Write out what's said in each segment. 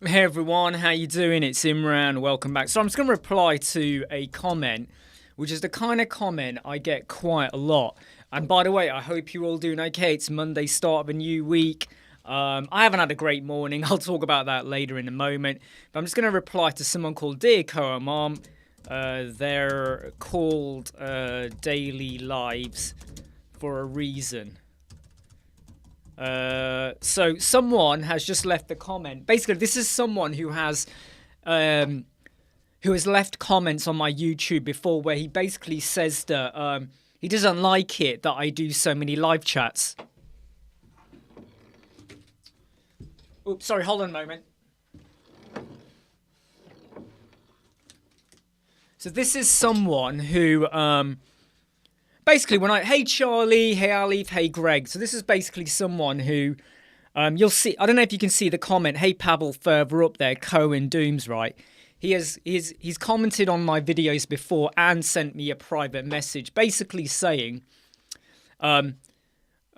Hey everyone, how you doing? It's Imran. Welcome back. So I'm just going to reply to a comment, which is the kind of comment I get quite a lot. And by the way, I hope you're all doing okay. It's Monday, start of a new week. I haven't had a great morning. I'll talk about that later in a moment. But I'm just going to reply to someone called Dear Koa Mom. They're called Daily Lives for a reason. So someone has just left the comment. Basically, this is someone who has left comments on my YouTube before, where he basically says that he doesn't like it that I do so many live chats. Oops, sorry, hold on a moment. So this is someone who basically, when hey Charlie, hey Alif, hey Greg. So this is basically someone who, you'll see, I don't know if you can see the comment, hey Pavel, further up there, Cohen Dooms, right? He's commented on my videos before and sent me a private message basically saying he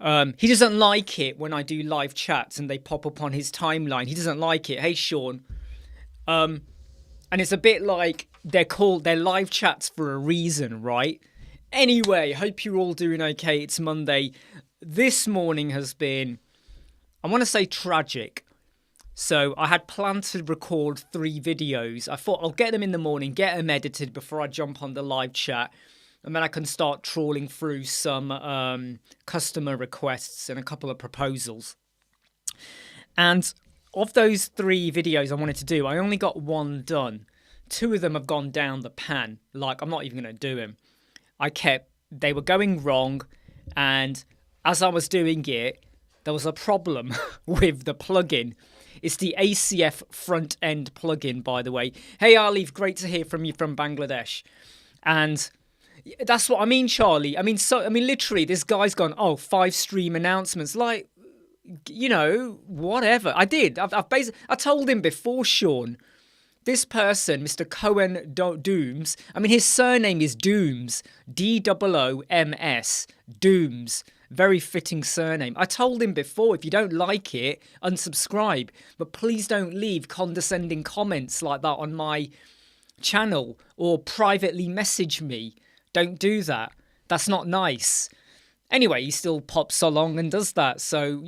doesn't like it when I do live chats and they pop up on his timeline. He doesn't like it. Hey Sean. And it's a bit like they're live chats for a reason, right? Anyway, hope you're all doing okay. It's Monday. This morning has been, I want to say, tragic. So I had planned to record 3 videos. I thought I'll get them in the morning, get them edited before I jump on the live chat. And then I can start trawling through some customer requests and a couple of proposals. And of those 3 videos I wanted to do, I only got 1 done. 2 of them have gone down the pan. Like, I'm not even going to do them. They were going wrong, and as I was doing it, there was a problem with the plugin. It's the ACF Front End plugin, by the way. Hey, Alif, great to hear from you from Bangladesh. And that's what I mean, Charlie. I mean, literally, this guy's gone, 5 stream announcements. Like, whatever. I did. I told him before, Sean. This person, Mr. Cohen Dooms, I mean, his surname is Dooms, Dooms, Dooms. Very fitting surname. I told him before, if you don't like it, unsubscribe. But please don't leave condescending comments like that on my channel or privately message me. Don't do that. That's not nice. Anyway, he still pops along and does that. So,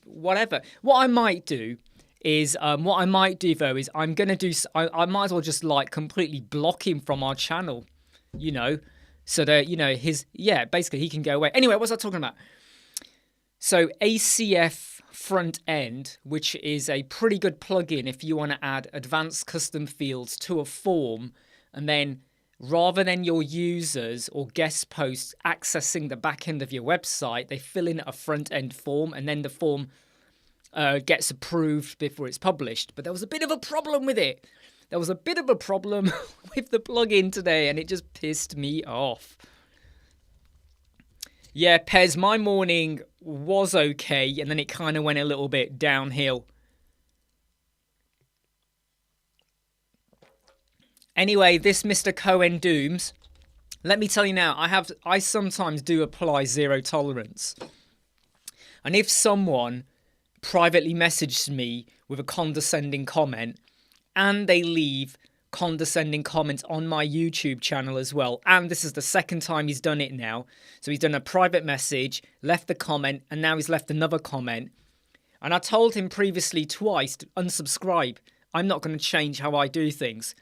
whatever. What I might do is I'm gonna do, I might as well just like completely block him from our channel, so that basically he can go away. Anyway, what was I talking about? So ACF Front End, which is a pretty good plugin if you want to add advanced custom fields to a form, and then rather than your users or guest posts accessing the back end of your website, they fill in a front end form, and then the form gets approved before it's published. But there was a bit of a problem with it. There was a bit of a problem with the plugin today, and it just pissed me off. Yeah, Pez, my morning was okay, and then it kind of went a little bit downhill. Anyway, this Mr. Cohen Dooms, let me tell you now, I sometimes do apply zero tolerance. And if someone privately messaged me with a condescending comment, and they leave condescending comments on my YouTube channel as well, and this is the second time he's done it now. So he's done a private message, left the comment, and now he's left another comment. And I told him previously twice to unsubscribe. I'm not going to change how I do things.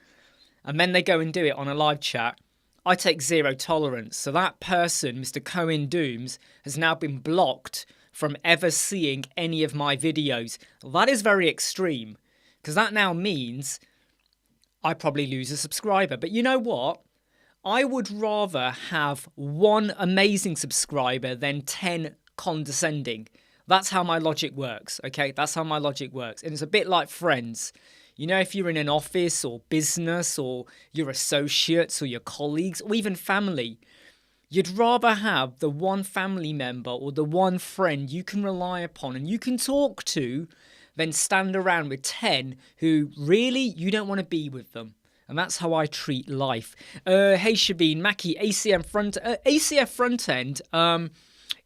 And then they go and do it on a live chat. I take zero tolerance. So that person, Mr. Cohen Dooms, has now been blocked from ever seeing any of my videos. That is very extreme, because that now means I probably lose a subscriber. But you know what? I would rather have 1 amazing subscriber than 10 condescending. That's how my logic works, okay? That's how my logic works. And it's a bit like friends. If you're in an office or business or your associates or your colleagues or even family, you'd rather have the 1 family member or the 1 friend you can rely upon and you can talk to than stand around with 10 who really you don't want to be with them. And that's how I treat life. Hey Shabeen, Mackie, ACF Front End.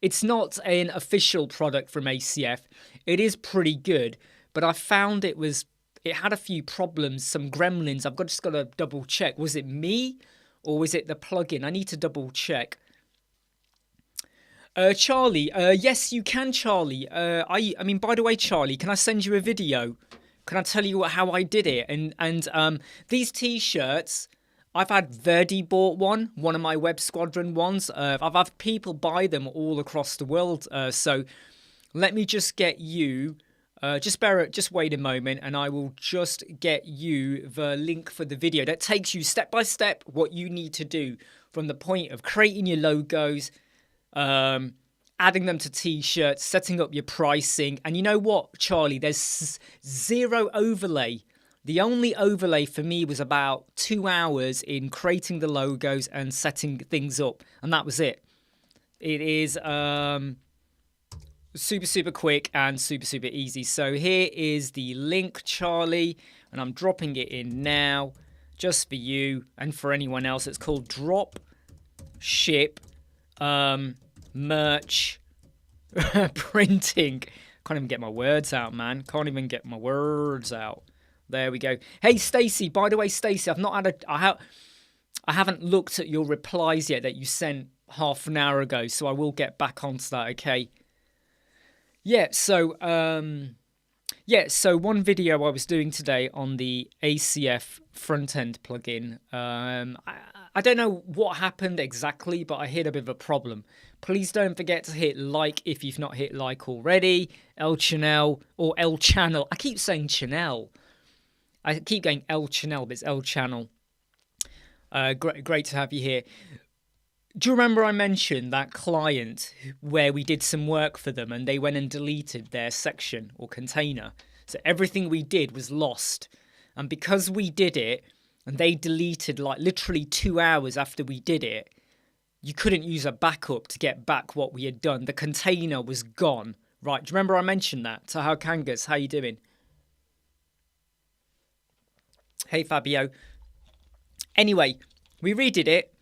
It's not an official product from ACF. It is pretty good, but I found it was it had a few problems, some gremlins. Just got to double check. Was it me or was it the plugin? I need to double check. Charlie, yes, you can, Charlie. I mean, by the way, Charlie, can I send you a video? Can I tell you how I did it? And these t-shirts, I've had Verdi bought one of my Web Squadron ones. I've had people buy them all across the world. So let me just get you, just wait a moment, and I will just get you the link for the video that takes you step by step what you need to do from the point of creating your logos, adding them to t-shirts, setting up your pricing. And you know what, Charlie, there's zero overlay. The only overlay for me was about 2 hours in creating the logos and setting things up, and that was it. It is super quick and super easy. So here is the link, Charlie, and I'm dropping it in now just for you and for anyone else. It's called Drop Ship Merch Printing. Can't even get my words out, man. Can't even get my words out. There we go. Hey, Stacey. By the way, Stacey, I haven't looked at your replies yet that you sent half an hour ago, so I will get back onto that. Okay. Yeah. So one video I was doing today on the ACF Front End plugin. I don't know what happened exactly, but I hit a bit of a problem. Please don't forget to hit like if you've not hit like already. El Channel or El Channel. I keep saying Channel. I keep going El Channel, but it's El Channel. Great to have you here. Do you remember I mentioned that client where we did some work for them and they went and deleted their section or container? So everything we did was lost. And because we did it and they deleted like literally 2 hours after we did it, you couldn't use a backup to get back what we had done. The container was gone. Right, do you remember I mentioned that? Taha Kangas, how you doing? Hey, Fabio. Anyway, we redid it.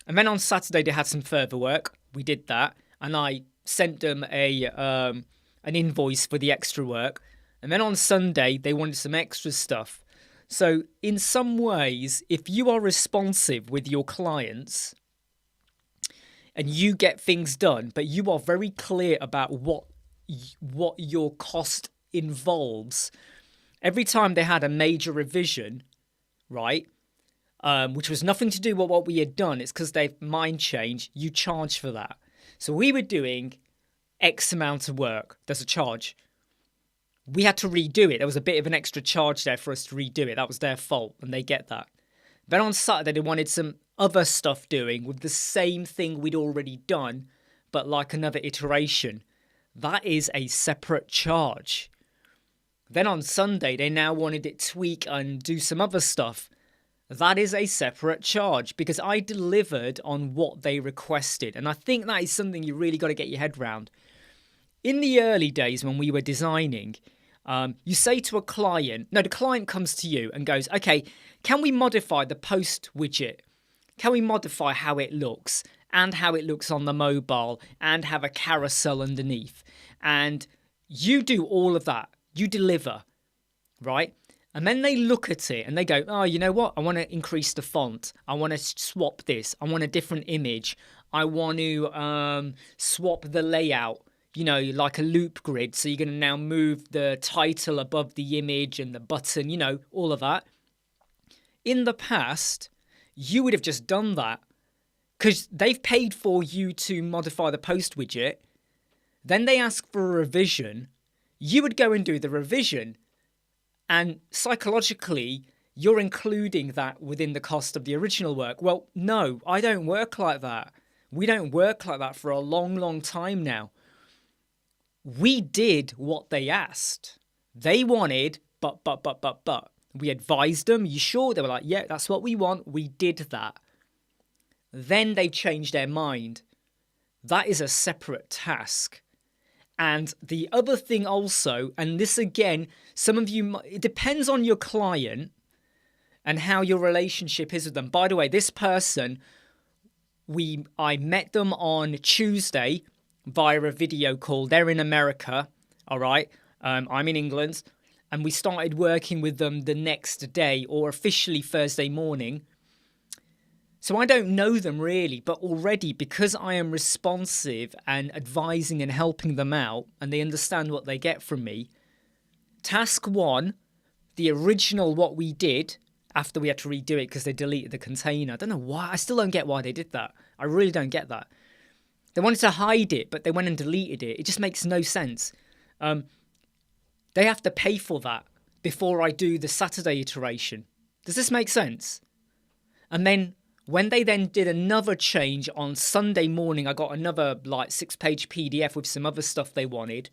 And then on Saturday, they had some further work. We did that. And I sent them an invoice for the extra work. And then on Sunday, they wanted some extra stuff. So in some ways, if you are responsive with your clients and you get things done, but you are very clear about what your cost involves, every time they had a major revision, right, which was nothing to do with what we had done, it's because they've mind changed, you charge for that. So we were doing X amount of work, there's a charge. We had to redo it. There was a bit of an extra charge there for us to redo it. That was their fault, and they get that. Then on Saturday, they wanted some other stuff doing with the same thing we'd already done, but like another iteration. That is a separate charge. Then on Sunday, they now wanted it tweak and do some other stuff. That is a separate charge because I delivered on what they requested. And I think that is something you really got to get your head around. In the early days when we were designing, you say to a client, no, the client comes to you and goes, okay, can we modify the post widget? Can we modify how it looks and how it looks on the mobile and have a carousel underneath? And you do all of that. You deliver, right? And then they look at it and they go, oh, you know what? I want to increase the font. I want to swap this. I want a different image. I want to swap the layout, you know, like a loop grid. So you're going to now move the title above the image and the button, you know, all of that. In the past, you would have just done that because they've paid for you to modify the post widget. Then they ask for a revision. You would go and do the revision. And psychologically, you're including that within the cost of the original work. Well, no, I don't work like that. We don't work like that for a long time now. We did what they asked. They wanted, but. We advised them. You sure? They were like, yeah, that's what we want. We did that. Then they changed their mind. That is a separate task. And the other thing also, and this again, some of you, it depends on your client and how your relationship is with them. By the way, this person, I met them on Tuesday via a video call. They're in America, all right? I'm in England. and we started working with them the next day, or officially Thursday morning. So I don't know them really, but already, because I am responsive and advising and helping them out, and they understand what they get from me, task 1, the original what we did, after we had to redo it because they deleted the container. I don't know why. I still don't get why they did that. I really don't get that. They wanted to hide it, but they went and deleted it. It just makes no sense. They have to pay for that before I do the Saturday iteration. Does this make sense? And then when they then did another change on Sunday morning, I got another like 6-page PDF with some other stuff they wanted.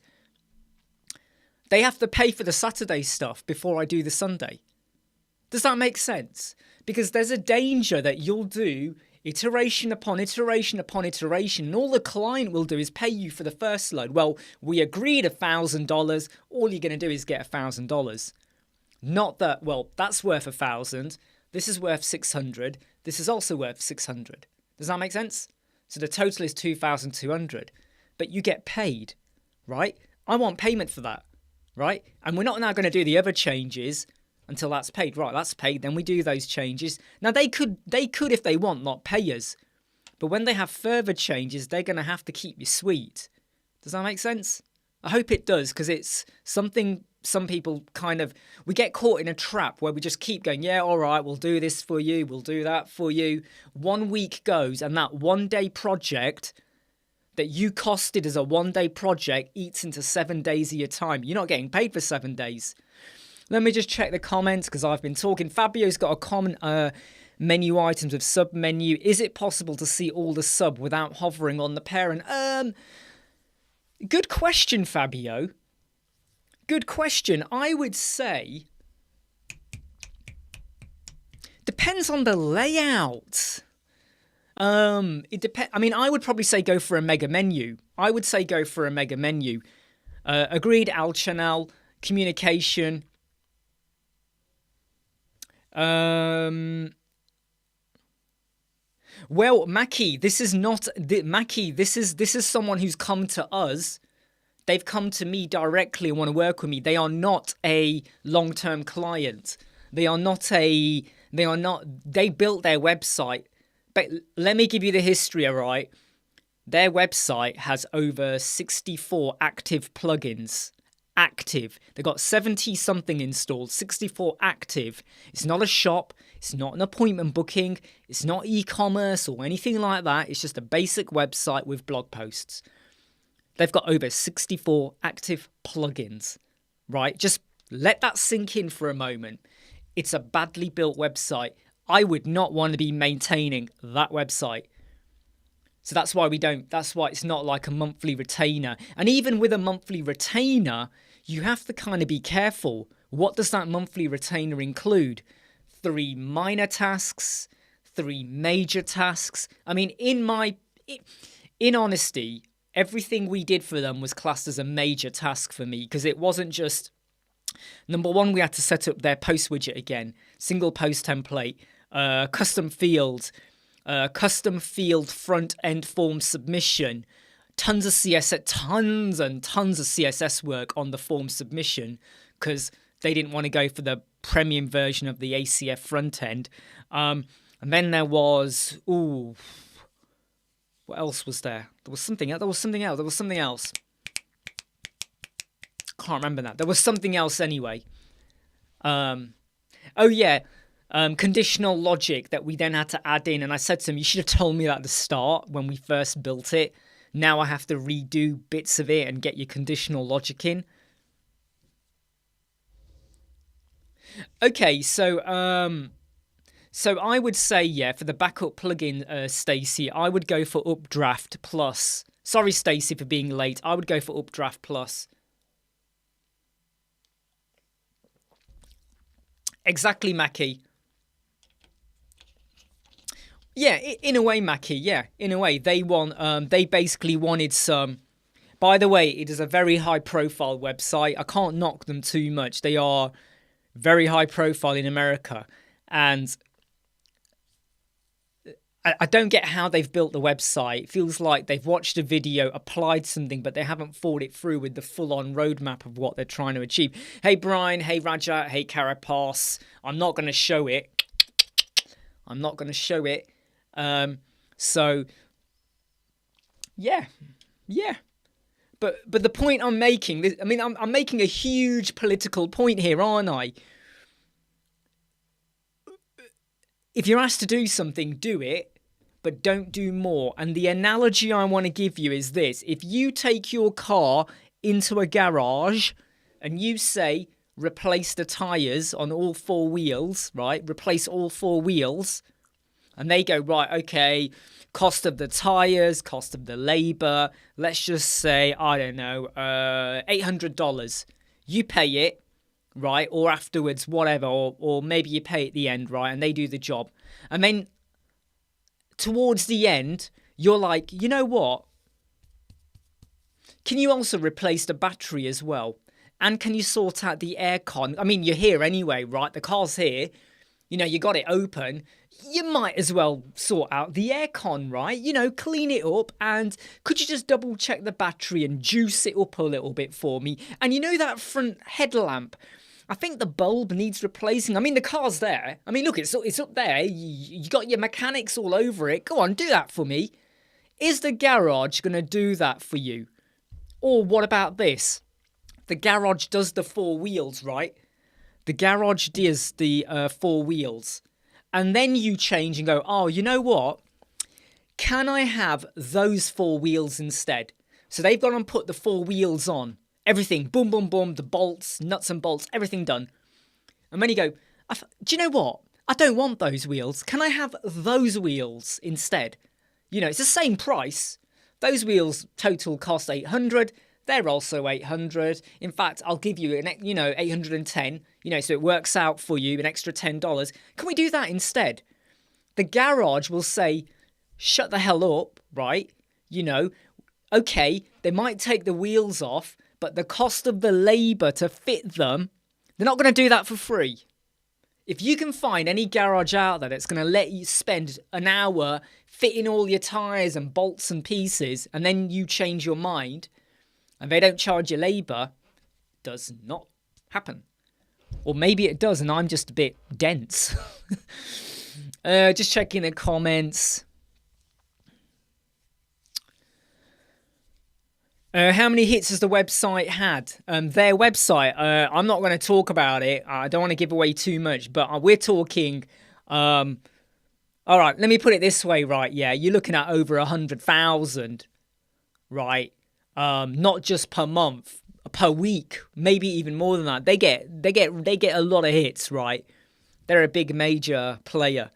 They have to pay for the Saturday stuff before I do the Sunday. Does that make sense? Because there's a danger that you'll do iteration upon iteration upon iteration, and all the client will do is pay you for the first load. Well, we agreed $1,000. All you're going to do is get $1,000. Not that, well, that's worth $1,000. This is worth $600. This is also worth $600. Does that make sense? So the total is $2,200, but you get paid, right? I want payment for that, right? And we're not now going to do the other changes until that's paid. Right, that's paid. Then we do those changes. Now they could, if they want, not pay us. But when they have further changes, they're going to have to keep you sweet. Does that make sense? I hope it does, because it's something some people kind of, we get caught in a trap where we just keep going, yeah, all right, we'll do this for you, we'll do that for you. 1 week goes, and that 1-day project that you costed as a 1-day project eats into 7 days of your time. You're not getting paid for 7 days. Let me just check the comments, because I've been talking. Fabio's got a comment, menu items with sub menu. Is it possible to see all the sub without hovering on the parent? Good question, Fabio. Good question. I would say depends on the layout. It depends. I mean, I would probably say go for a mega menu. I would say go for a mega menu. Agreed, Al Channel, communication. Well, Mackie, this is not Mackie. This is someone who's come to us. They've come to me directly and want to work with me. They are not a long-term client. They built their website. But let me give you the history, all right? Their website has over 64 active plugins. Active. They've got 70-something installed, 64 active. It's not a shop. It's not an appointment booking. It's not e-commerce or anything like that. It's just a basic website with blog posts. They've got over 64 active plugins, right? Just let that sink in for a moment. It's a badly built website. I would not want to be maintaining that website. So that's why it's not like a monthly retainer. And even with a monthly retainer, you have to kind of be careful. What does that monthly retainer include? 3 minor tasks, 3 major tasks. I mean, in honesty, everything we did for them was classed as a major task for me, because it wasn't just, number one, we had to set up their post widget again, single post template, custom field front end form submission, tons of CSS, tons and tons of CSS work on the form submission, because they didn't want to go for the premium version of the ACF front end. And then there was, what else was there? There was something else. Can't remember that. There was something else anyway. Conditional logic that we then had to add in. And I said to him, you should have told me that at the start when we first built it. Now I have to redo bits of it and get your conditional logic in. Okay, so I would say, yeah, for the backup plugin, Stacey, I would go for Updraft Plus. Sorry, Stacey, for being late. I would go for Updraft Plus. Exactly, Mackie. Yeah, in a way, Mackie, yeah, in a way. They basically wanted some... By the way, it is a very high-profile website. I can't knock them too much. They are very high-profile in America. And I don't get how they've built the website. It feels like they've watched a video, applied something, but they haven't thought it through with the full-on roadmap of what they're trying to achieve. Hey, Brian. Hey, Raja. Hey, Carapace. I'm not going to show it. I'm not going to show it. So, yeah. But the point I'm making, I'm making a huge political point here, aren't I? If you're asked to do something, do it, but don't do more. And the analogy I want to give you is this. If you take your car into a garage and you say, replace the tyres on all 4 wheels, right? Replace all 4 wheels. And they go, right, okay, cost of the tyres, cost of the labour. Let's just say, I don't know, $800. You pay it. Right, or afterwards, whatever, or maybe you pay at the end, right, and they do the job. And then towards the end, you're like, you know what? Can you also replace the battery as well? And can you sort out the aircon? I mean, you're here anyway, right? The car's here. You know, you got it open. You might as well sort out the aircon, right? You know, clean it up. And could you just double check the battery and juice it up a little bit for me? And you know that front headlamp? I think the bulb needs replacing. I mean, the car's there. I mean, look, it's up there. You got your mechanics all over it. Go on, do that for me. Is the garage going to do that for you? Or what about this? The garage does the 4 wheels, right? The garage does the 4 wheels. And then you change and go, oh, you know what? Can I have those 4 wheels instead? So they've gone and put the 4 wheels on. Everything, boom, boom, boom, the bolts, nuts and bolts, everything done. And then you go, do you know what? I don't want those wheels. Can I have those wheels instead? You know, it's the same price. Those wheels total cost 800. They're also 800. In fact, I'll give you, 810. So it works out for you an extra $10. Can we do that instead? The garage will say, shut the hell up, right? Okay, they might take the wheels off, but the cost of the labour to fit them, they're not going to do that for free. If you can find any garage out there that's going to let you spend an hour fitting all your tyres and bolts and pieces, and then you change your mind, and they don't charge you labour, does not happen. Or maybe it does, and I'm just a bit dense. Just checking the comments. How many hits has the website had? Their website, I'm not going to talk about it. I don't want to give away too much, but we're talking... all right, let me put it this way, right? Yeah, you're looking at over 100,000, right? Not just per month, per week, maybe even more than that. They get a lot of hits, right? They're a big major player.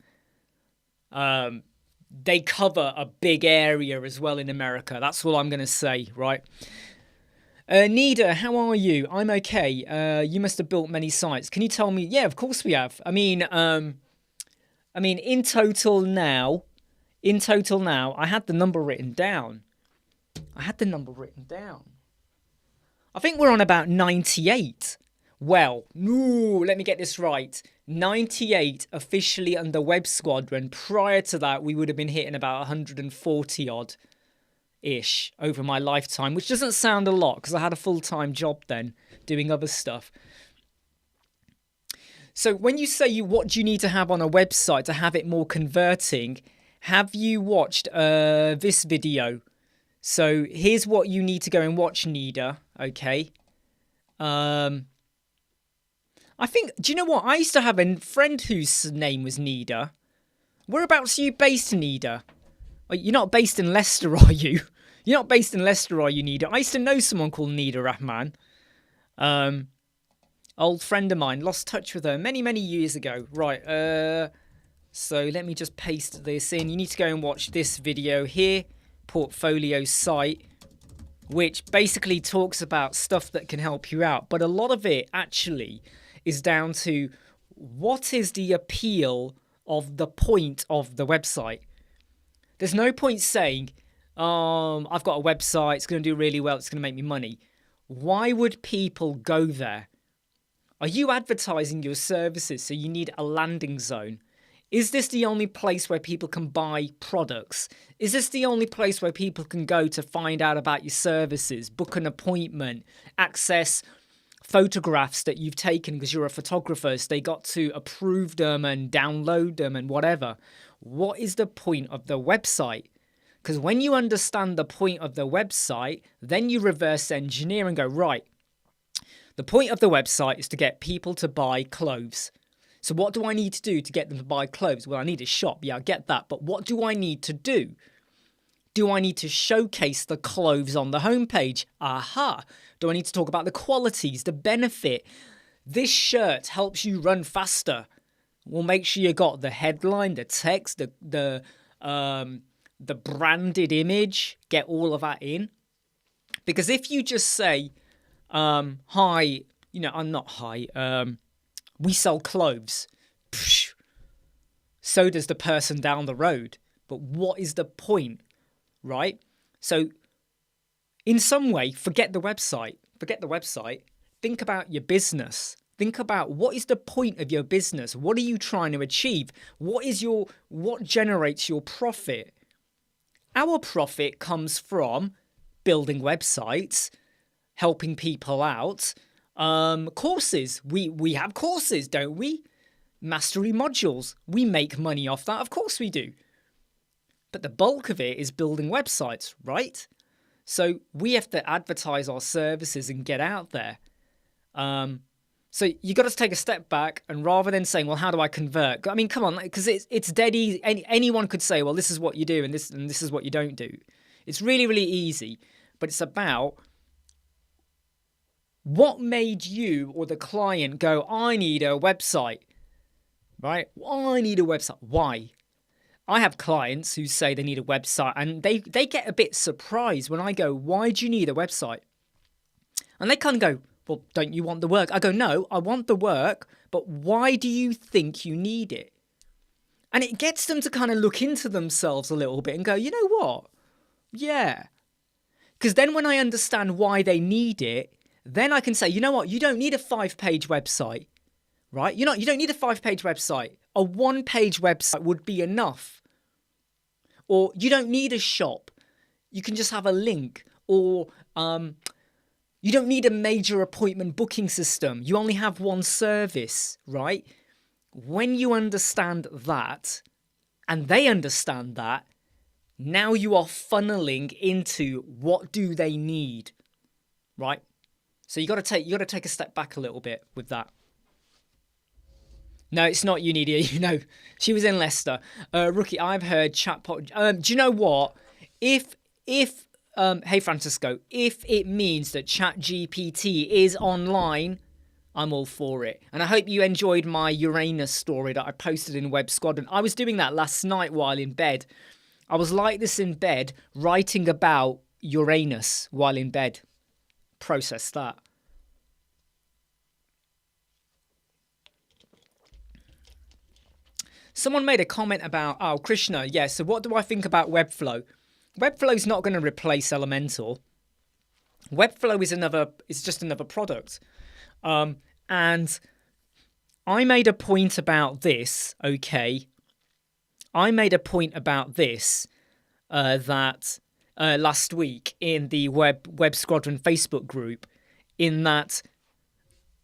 They cover a big area as well in America. That's all I'm going to say, right? Nida, how are you? I'm okay. You must have built many sites. Can you tell me? Yeah, of course we have. I mean, in total now, I had the number written down. I think we're on about 98. Well, no, let me get this right. 98 officially under Web Squadron. Prior to that, we would have been hitting about 140 odd-ish over my lifetime, which doesn't sound a lot because I had a full-time job then doing other stuff. So when you say what do you need to have on a website to have it more converting, have you watched this video? So here's what you need to go and watch, Nida, okay? I think, do you know what? I used to have a friend whose name was Nida. Whereabouts are you based, Nida? You're not based in Leicester, are you? You're not based in Leicester, are you, Nida? I used to know someone called Nida Rahman. Old friend of mine. Lost touch with her many, many years ago. Right, so let me just paste this in. You need to go and watch this video here. Portfolio site, which basically talks about stuff that can help you out. But a lot of it actually is down to what is the appeal of the point of the website. There's no point saying, I've got a website, it's going to do really well, it's going to make me money. Why would people go there? Are you advertising your services so you need a landing zone? Is this the only place where people can buy products? Is this the only place where people can go to find out about your services, book an appointment, access photographs that you've taken because you're a photographer, so they got to approve them and download them and whatever? What is the point of the website? Because when you understand the point of the website, then you reverse engineer and go, right, the point of the website is to get people to buy clothes. So what do I need to do to get them to buy clothes? Well, I need a shop. Yeah, I get that. But what do I need to do? Do I need to showcase the clothes on the homepage? Aha. Do I need to talk about the qualities, the benefit? This shirt helps you run faster. Well, make sure you got the headline, the text, the branded image. Get all of that in. Because if you just say, hi, I'm not hi, we sell clothes. Psh, so does the person down the road. But what is the point, right? So in some way, forget the website. Think about your business. Think about what is the point of your business? What are you trying to achieve? What generates your profit? Our profit comes from building websites, helping people out, courses. We have courses, don't we? Mastery modules. We make money off that. Of course we do. But the bulk of it is building websites, right? So we have to advertise our services and get out there. So you got to take a step back, and rather than saying, well, how do I convert? I mean, come on, because it's dead easy. Anyone could say, well, this is what you do and this is what you don't do. It's really, really easy, but it's about what made you or the client go, I need a website, right? I need a website. Why? I have clients who say they need a website, and they get a bit surprised when I go, why do you need a website? And they kind of go, well, don't you want the work? I go, no, I want the work, but why do you think you need it? And it gets them to kind of look into themselves a little bit and go, you know what? Yeah. Because then when I understand why they need it, then I can say, you know what? You don't need a 5-page website, right? You don't need a 5-page website. A 1-page website would be enough. Or you don't need a shop. You can just have a link. Or you don't need a major appointment booking system. You only have one service, right? When you understand that, and they understand that, now you are funneling into what do they need, right? So you got to take a step back a little bit with that. No, it's not Unidia. She was in Leicester. Rookie, I've heard chatbot. Do you know what? If hey Francisco, if it means that ChatGPT is online, I'm all for it. And I hope you enjoyed my Uranus story that I posted in Web Squadron. I was doing that last night while in bed. I was like this in bed, writing about Uranus while in bed. Process that. Someone made a comment about, oh, Krishna, yeah, so what do I think about Webflow? Webflow is not going to replace Elementor. Webflow is just another product. And I made a point about this, okay? I made a point about this that last week in the Web Squadron Facebook group, in that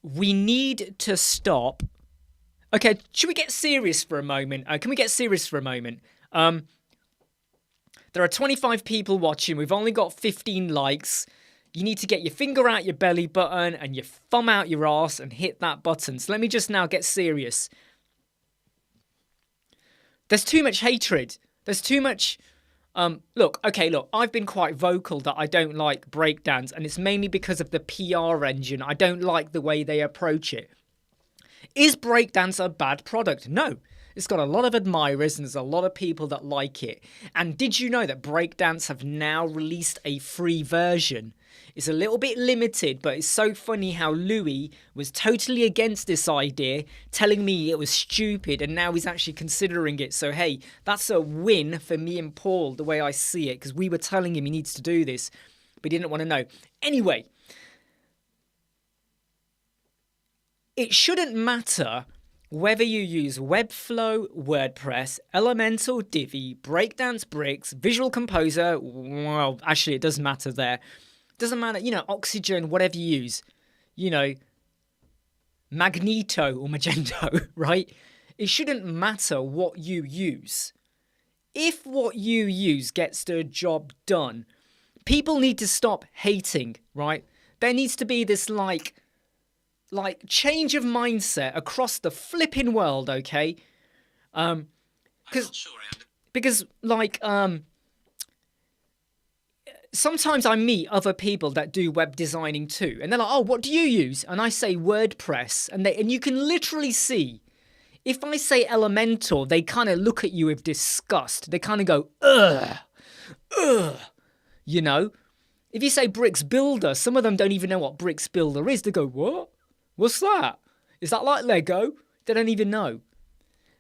we need to stop. Okay, should we get serious for a moment? Can we get serious for a moment? There are 25 people watching. We've only got 15 likes. You need to get your finger out your belly button and your thumb out your arse and hit that button. So let me just now get serious. There's too much hatred. There's too much... Look, I've been quite vocal that I don't like breakdance, and it's mainly because of the PR engine. I don't like the way they approach it. Is breakdance a bad product? No. It's got a lot of admirers and there's a lot of people that like it. And did you know that breakdance have now released a free version? It's a little bit limited, but it's so funny how Louis was totally against this idea, telling me it was stupid, and now he's actually considering it. So, hey, that's a win for me and Paul, the way I see it, because we were telling him he needs to do this, but he didn't want to know. Anyway, it shouldn't matter whether you use Webflow, WordPress, Elementor, Divi, Breakdance, Bricks, Visual Composer, well, actually, it doesn't matter there. Doesn't matter, Oxygen, whatever you use, Magneto or Magento, right? It shouldn't matter what you use. If what you use gets the job done, people need to stop hating, right? There needs to be this like change of mindset across the flipping world, okay? Because sometimes I meet other people that do web designing too, and they're like, "Oh, what do you use?" And I say WordPress, and you can literally see, if I say Elementor, they kind of look at you with disgust. They kind of go, "Ugh, ugh," If you say Bricks Builder, some of them don't even know what Bricks Builder is. They go, "What? What's that? Is that like Lego?" They don't even know.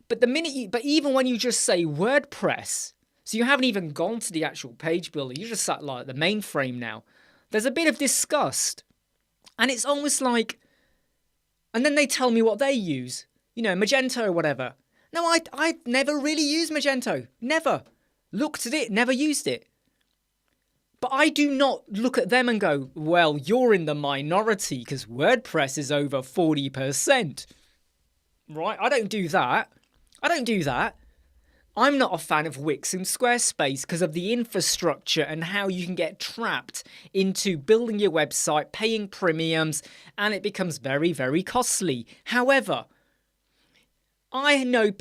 But even when you just say WordPress, so you haven't even gone to the actual page builder, you just sat like the mainframe now. There's a bit of disgust. And it's almost like, and then they tell me what they use, Magento or whatever. No, I never really used Magento. Never. Looked at it, never used it. But I do not look at them and go, well, you're in the minority because WordPress is over 40%. Right? I don't do that. I'm not a fan of Wix and Squarespace because of the infrastructure and how you can get trapped into building your website, paying premiums, and it becomes very, very costly. However, I know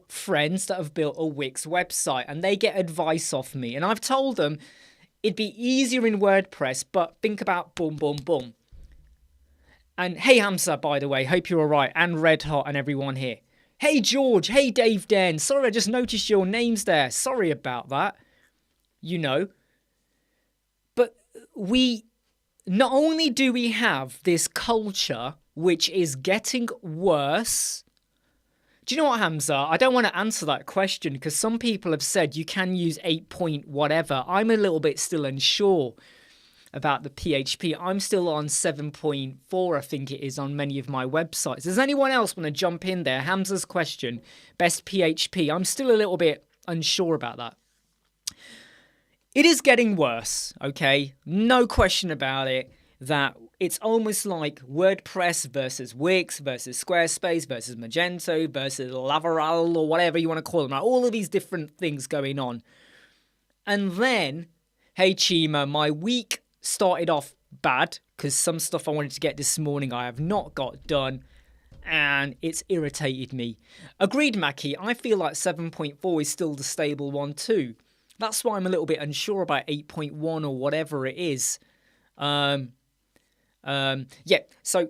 friends that have built a Wix website and they get advice off me. And I've told them it'd be easier in WordPress, but think about boom, boom, boom. And hey, Hamza, by the way, hope you're all right. And Red Hot and everyone here. Hey, George. Hey, Dave Den. Sorry, I just noticed your names there. Sorry about that. But not only do we have this culture, which is getting worse. Do you know what, Hamza? I don't want to answer that question because some people have said you can use 8 point whatever. I'm a little bit still unsure about the PHP. I'm still on 7.4, I think it is, on many of my websites. Does anyone else want to jump in there? Hamza's question, best PHP. I'm still a little bit unsure about that. It is getting worse, okay? No question about it, that it's almost like WordPress versus Wix versus Squarespace versus Magento versus Laravel or whatever you want to call them. Right? All of these different things going on. And then, hey Chima, my week started off bad because some stuff I wanted to get this morning I have not got done and it's irritated me. Agreed, Mackie. I feel like 7.4 is still the stable one too. That's why I'm a little bit unsure about 8.1 or whatever it is. Yeah, so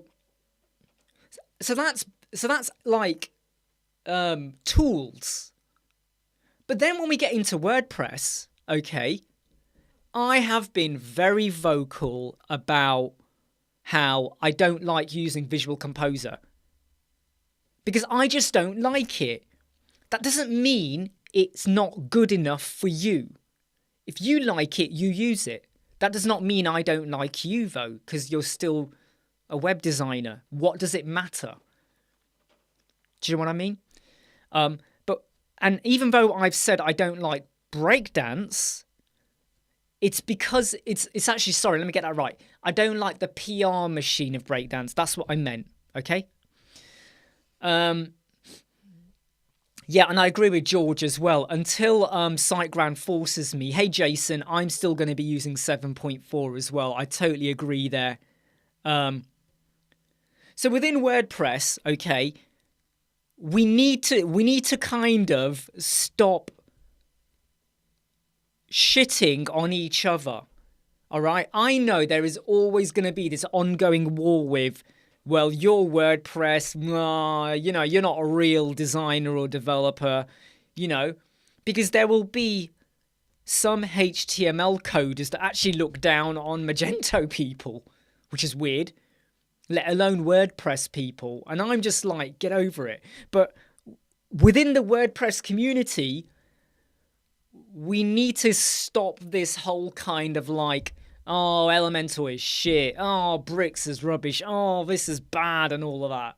that's like tools. But then when we get into WordPress, okay, I have been very vocal about how I don't like using Visual Composer because I just don't like it. That doesn't mean it's not good enough for you. If you like it, you use it. That does not mean I don't like you, though, because you're still a web designer. What does it matter? Do you know what I mean? And even though I've said I don't like breakdance, it's because it's actually, sorry, let me get that right. I don't like the PR machine of breakdance. That's what I meant, okay? Yeah, and I agree with George as well. Until SiteGround forces me, hey Jason, I'm still going to be using 7.4 as well. I totally agree there. So within WordPress, okay, we need to kind of stop shitting on each other. All right? I know there is always going to be this ongoing war with, well, your WordPress, you're not a real designer or developer, because there will be some HTML coders that actually look down on Magento people, which is weird, let alone WordPress people. And I'm just like, get over it. But within the WordPress community, we need to stop this whole kind of like, oh, Elementor is shit. Oh, Bricks is rubbish. Oh, this is bad and all of that.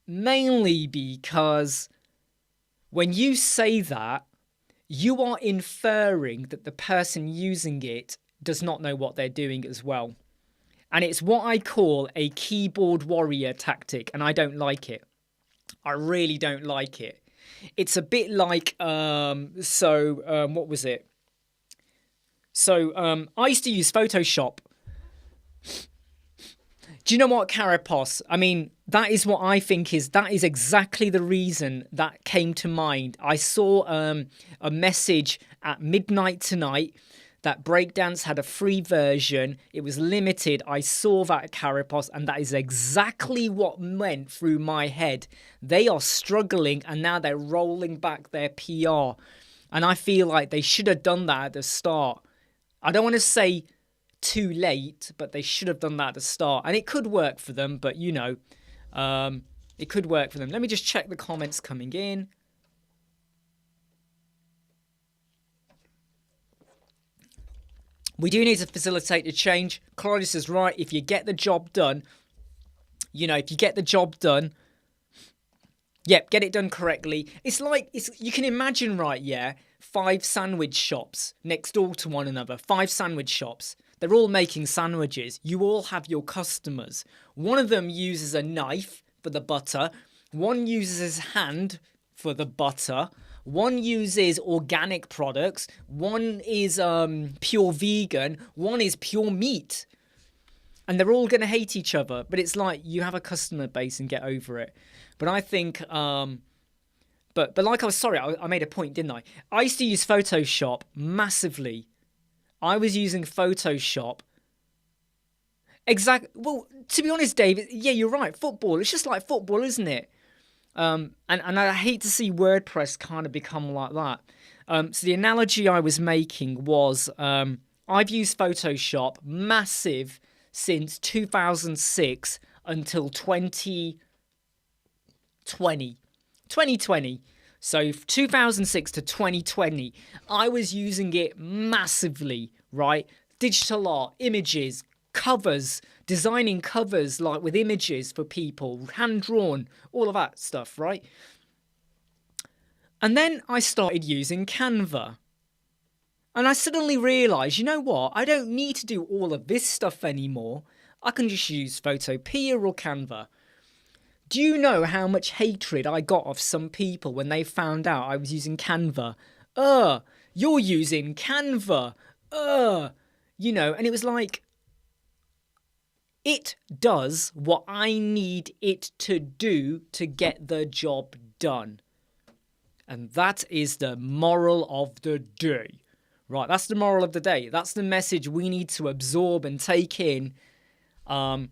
mainly because when you say that, you are inferring that the person using it does not know what they're doing as well. And it's what I call a keyboard warrior tactic, and I don't like it. I really don't like it. It's a bit like, what was it? So I used to use Photoshop. Do you know what, Carapos? I mean, that is what I think that is exactly the reason that came to mind. I saw a message at midnight tonight that Breakdance had a free version. It was limited. I saw that, Carapos, and that is exactly what went through my head. They are struggling, and now they're rolling back their PR. And I feel like they should have done that at the start. I don't want to say too late, but they should have done that at the start. And it could work for them, but you know, it could work for them. Let me just check the comments coming in. We do need to facilitate the change. Claudius is right. If you get the job done, you get it done correctly. It's like, you can imagine, right, yeah, 5 sandwich shops next door to one another. 5 sandwich shops. They're all making sandwiches. You all have your customers. One of them uses a knife for the butter. One uses his hand for the butter. One uses organic products. One is pure vegan. One is pure meat. And they're all going to hate each other. But it's like, you have a customer base and get over it. But I think, but like I made a point, didn't I? I used to use Photoshop massively. I was using Photoshop. Well, to be honest, David, yeah, you're right. Football, it's just like football, isn't it? And I hate to see WordPress kind of become like that. So the analogy I was making was, I've used Photoshop massive since 2006 until 2020. So 2006 to 2020, I was using it massively, right? Digital art, images, covers, designing covers like with images for people, hand-drawn, all of that stuff, right? And then I started using Canva. And I suddenly realised, you know what? I don't need to do all of this stuff anymore. I can just use Photopea or Canva. Do you know how much hatred I got of some people when they found out I was using Canva? You're using Canva. You know, and it was like, it does what I need it to do to get the job done. And that is the moral of the day. Right, that's the moral of the day. That's the message we need to absorb and take in. And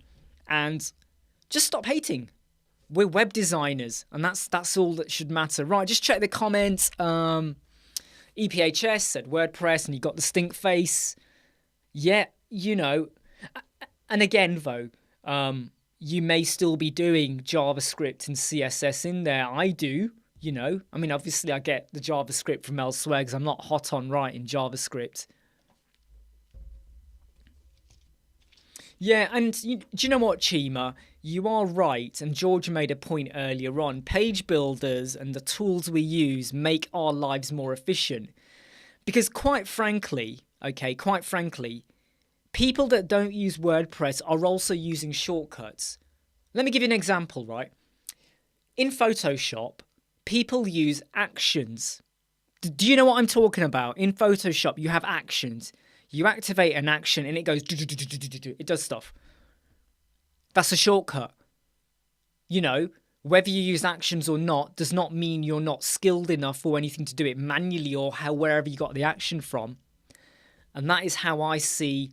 just stop hating. We're web designers, and that's all that should matter. Right, just check the comments. EPHS said WordPress, and you got the stink face. Yeah, you know. And again, though, you may still be doing JavaScript and CSS in there. I do, you know. I mean, obviously, I get the JavaScript from elsewhere because I'm not hot on writing JavaScript. Yeah, and do you know what, Chima? You are right, and George made a point earlier on. Page builders and the tools we use make our lives more efficient. Because quite frankly, people that don't use WordPress are also using shortcuts. Let me give you an example, right? In Photoshop, people use actions. Do you know what I'm talking about? In Photoshop, you have actions. You activate an action and it goes, it does stuff. That's a shortcut. You know, whether you use actions or not does not mean you're not skilled enough or anything to do it manually or wherever you got the action from. And that is how I see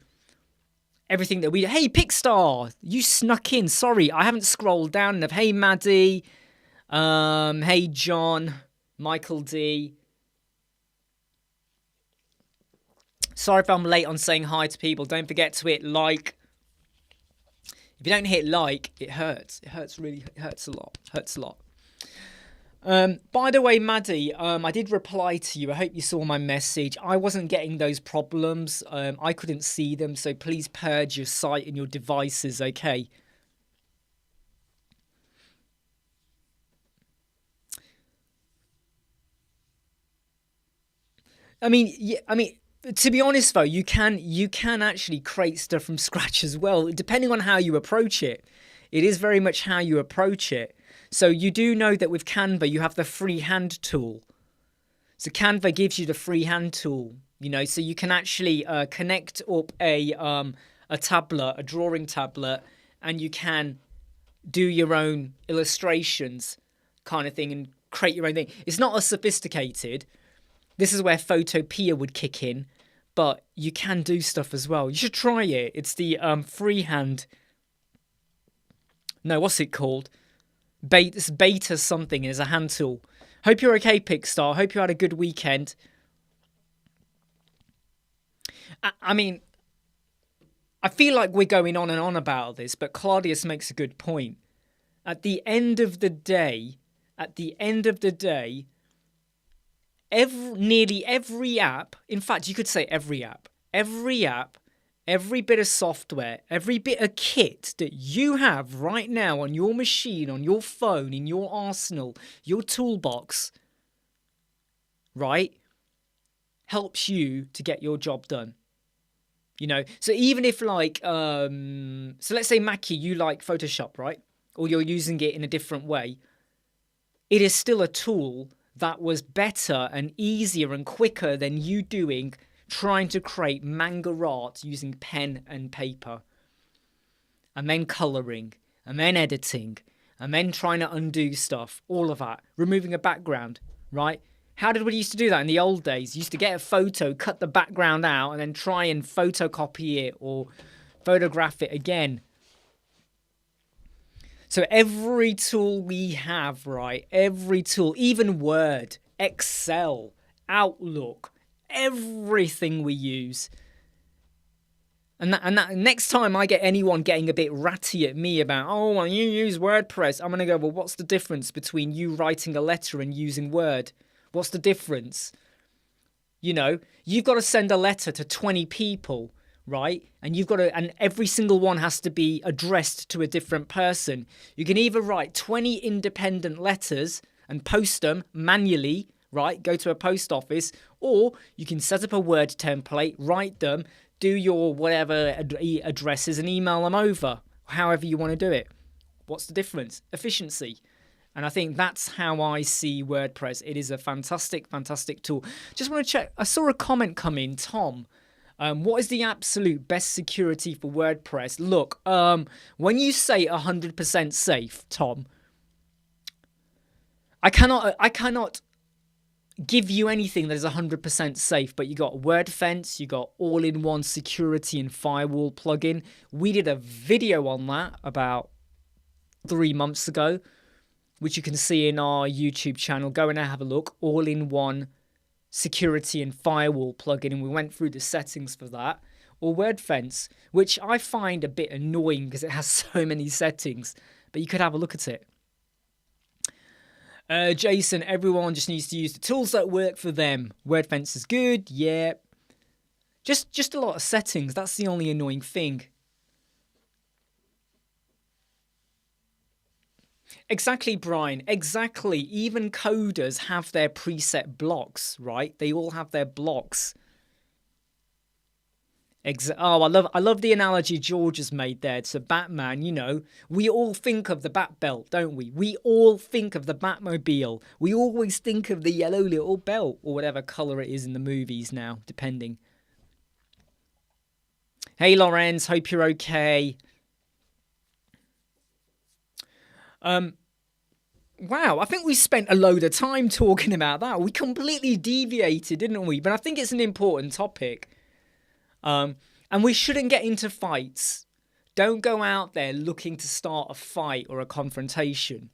everything that we... Hey, Pickstar, you snuck in. Sorry, I haven't scrolled down enough. Hey, Maddie. Hey, John. Michael D. Sorry if I'm late on saying hi to people. Don't forget to hit like. If you don't hit like, it hurts. It hurts really. It hurts a lot. Hurts a lot. By the way, Maddie, I did reply to you. I hope you saw my message. I wasn't getting those problems. I couldn't see them. So please purge your site and your devices, okay? I mean, yeah, I mean, to be honest though, you can actually create stuff from scratch as well, depending on how you approach it. It is very much how you approach it. So you do know that with Canva, you have the Freehand tool. So Canva gives you the Freehand tool, so you can actually connect up a tablet, a drawing tablet, and you can do your own illustrations kind of thing and create your own thing. It's not as sophisticated. This is where Photopea would kick in, but you can do stuff as well. You should try it. It's the Freehand. No, what's it called? Beta something is a hand tool. Hope you're okay, Pickstar. Hope you had a good weekend. I mean, I feel like we're going on and on about this, but Claudius makes a good point. At the end of the day, nearly every app, in fact, you could say every app, every bit of software, every bit of kit that you have right now on your machine, on your phone, in your arsenal, your toolbox, right, helps you to get your job done. So even if so let's say Mackie, you like Photoshop, right? Or you're using it in a different way. It is still a tool that was better and easier and quicker than you trying to create manga art using pen and paper. And then colouring, and then editing, and then trying to undo stuff, all of that. Removing a background, right? How did we used to do that in the old days? You used to get a photo, cut the background out, and then try and photocopy it or photograph it again. So every tool we have, right? Every tool, even Word, Excel, Outlook, everything we use. And that next time I get anyone getting a bit ratty at me about, oh, well, you use WordPress, I'm going to go, well, what's the difference between you writing a letter and using Word? What's the difference? You've got to send a letter to 20 people, right? And and every single one has to be addressed to a different person. You can either write 20 independent letters and post them manually, right? Go to a post office, or you can set up a Word template, write them, do your whatever addresses and email them over, however you want to do it. What's the difference? Efficiency. And I think that's how I see WordPress. It is a fantastic, fantastic tool. Just want to check. I saw a comment come in, Tom. What is the absolute best security for WordPress? Look, when you say 100% safe, Tom, I cannot give you anything that is 100% safe, but you got WordFence, you got all-in-one security and firewall plugin. We did a video on that about 3 months ago, which you can see in our YouTube channel. Go and have a look. All-in-one security and firewall plugin, and we went through the settings for that. Or WordFence, which I find a bit annoying because it has so many settings, but you could have a look at it. Jason, everyone just needs to use the tools that work for them. WordFence is good, yeah. Just a lot of settings. That's the only annoying thing. Exactly, Brian. Exactly. Even coders have their preset blocks, right? They all have their blocks. I love the analogy George has made there to Batman. We all think of the Bat Belt, don't we? We all think of the Batmobile. We always think of the yellow little belt, or whatever colour it is in the movies now, depending. Hey, Lorenz. Hope you're okay. Wow, I think we spent a load of time talking about that. We completely deviated, didn't we? But I think it's an important topic. And we shouldn't get into fights. Don't go out there looking to start a fight or a confrontation.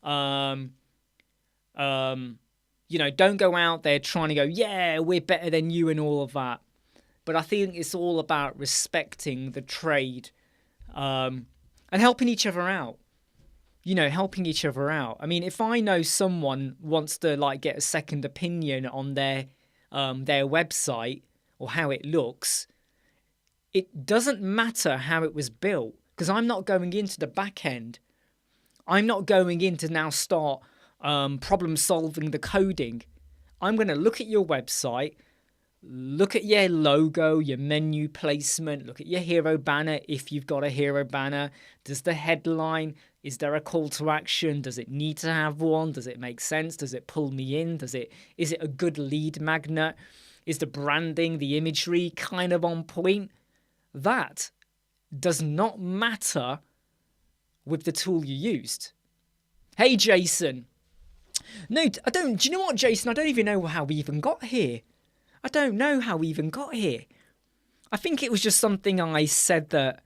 Don't go out there trying to go, yeah, we're better than you and all of that. But I think it's all about respecting the trade and helping each other out. Helping each other out. I mean, if I know someone wants to get a second opinion on their website or how it looks, it doesn't matter how it was built, because I'm not going into the back end. I'm not going in to now start problem solving the coding. I'm going to look at your website, look at your logo, your menu placement, look at your hero banner if you've got a hero banner. Does the headline, is there a call to action? Does it need to have one? Does it make sense? Does it pull me in? Is it a good lead magnet? Is the branding, the imagery kind of on point? That does not matter with the tool you used. Hey, Jason. No, I don't. Do you know what, Jason? I don't even know how we even got here. I don't know how we even got here. I think it was just something I said that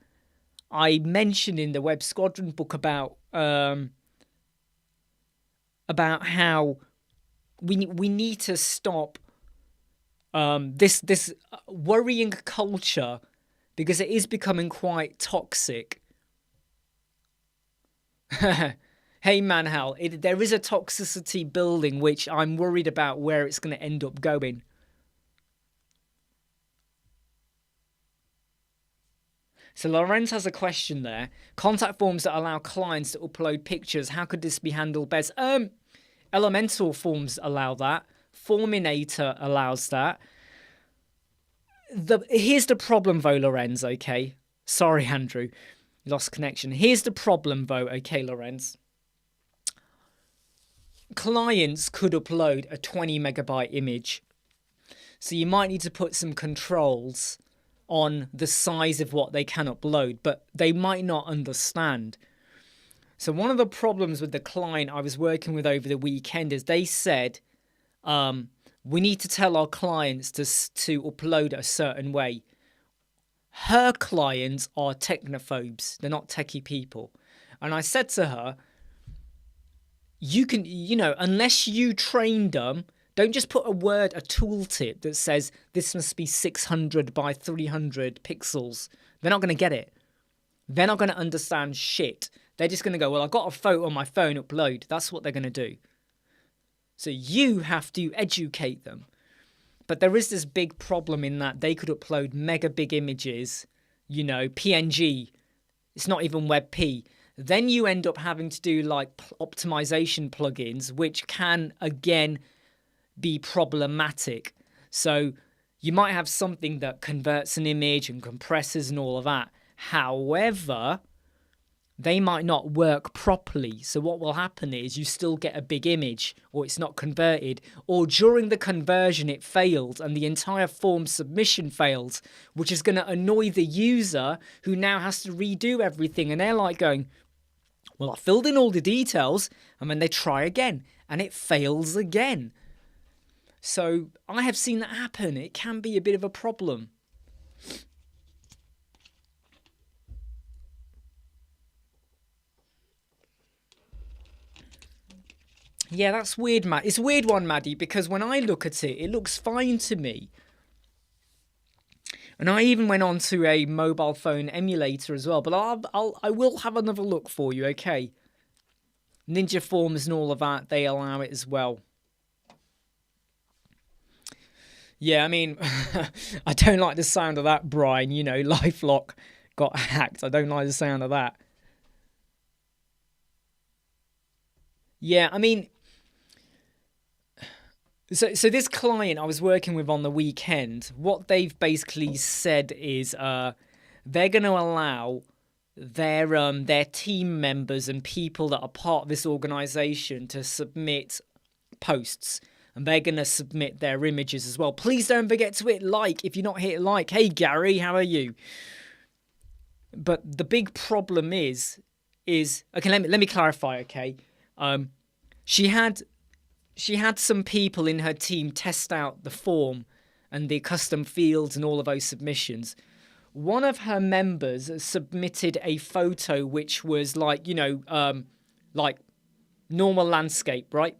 I mentioned in the Web Squadron book about how we need to stop this worrying culture, because it is becoming quite toxic. Hey, Manhal, there is a toxicity building which I'm worried about where it's going to end up going. So Lorenz has a question there. Contact forms that allow clients to upload pictures. How could this be handled best? Elemental forms allow that. Forminator allows that. Here's the problem though, Lorenz, okay? Sorry, Andrew. Lost connection. Here's the problem though, okay, Lorenz. Clients could upload a 20 megabyte image. So you might need to put some controls on the size of what they can upload, but they might not understand. So one of the problems with the client I was working with over the weekend is they said, we need to tell our clients to upload a certain way. Her clients are technophobes. They're not techie people. And I said to her, you can, unless you train them, don't just put a tooltip that says this must be 600 by 300 pixels. They're not going to get it. They're not going to understand shit. They're just going to go, well, I got a photo on my phone, upload. That's what they're going to do. So you have to educate them. But there is this big problem in that they could upload mega big images, PNG. It's not even WebP. Then you end up having to do like optimization plugins, which can, again, be problematic. So you might have something that converts an image and compresses and all of that. However, they might not work properly. So what will happen is you still get a big image, or it's not converted, or during the conversion it failed and the entire form submission failed, which is going to annoy the user who now has to redo everything. And they're like going, well, I filled in all the details, and then they try again and it fails again. So I have seen that happen. It can be a bit of a problem. Yeah, that's weird, Matt. It's a weird one, Maddie, because when I look at it, it looks fine to me. And I even went on to a mobile phone emulator as well. But I will have another look for you, okay? Ninja Forms and all of that, they allow it as well. Yeah, I mean, I don't like the sound of that, Brian. LifeLock got hacked. I don't like the sound of that. Yeah, I mean, so this client I was working with on the weekend, what they've basically said is they're going to allow their team members and people that are part of this organization to submit posts. And they're going to submit their images as well. Please don't forget to hit like if you're not hit like. Hey, Gary, how are you? But the big problem is okay, let me clarify, okay? She had some people in her team test out the form and the custom fields and all of those submissions. One of her members submitted a photo which was like normal landscape, right?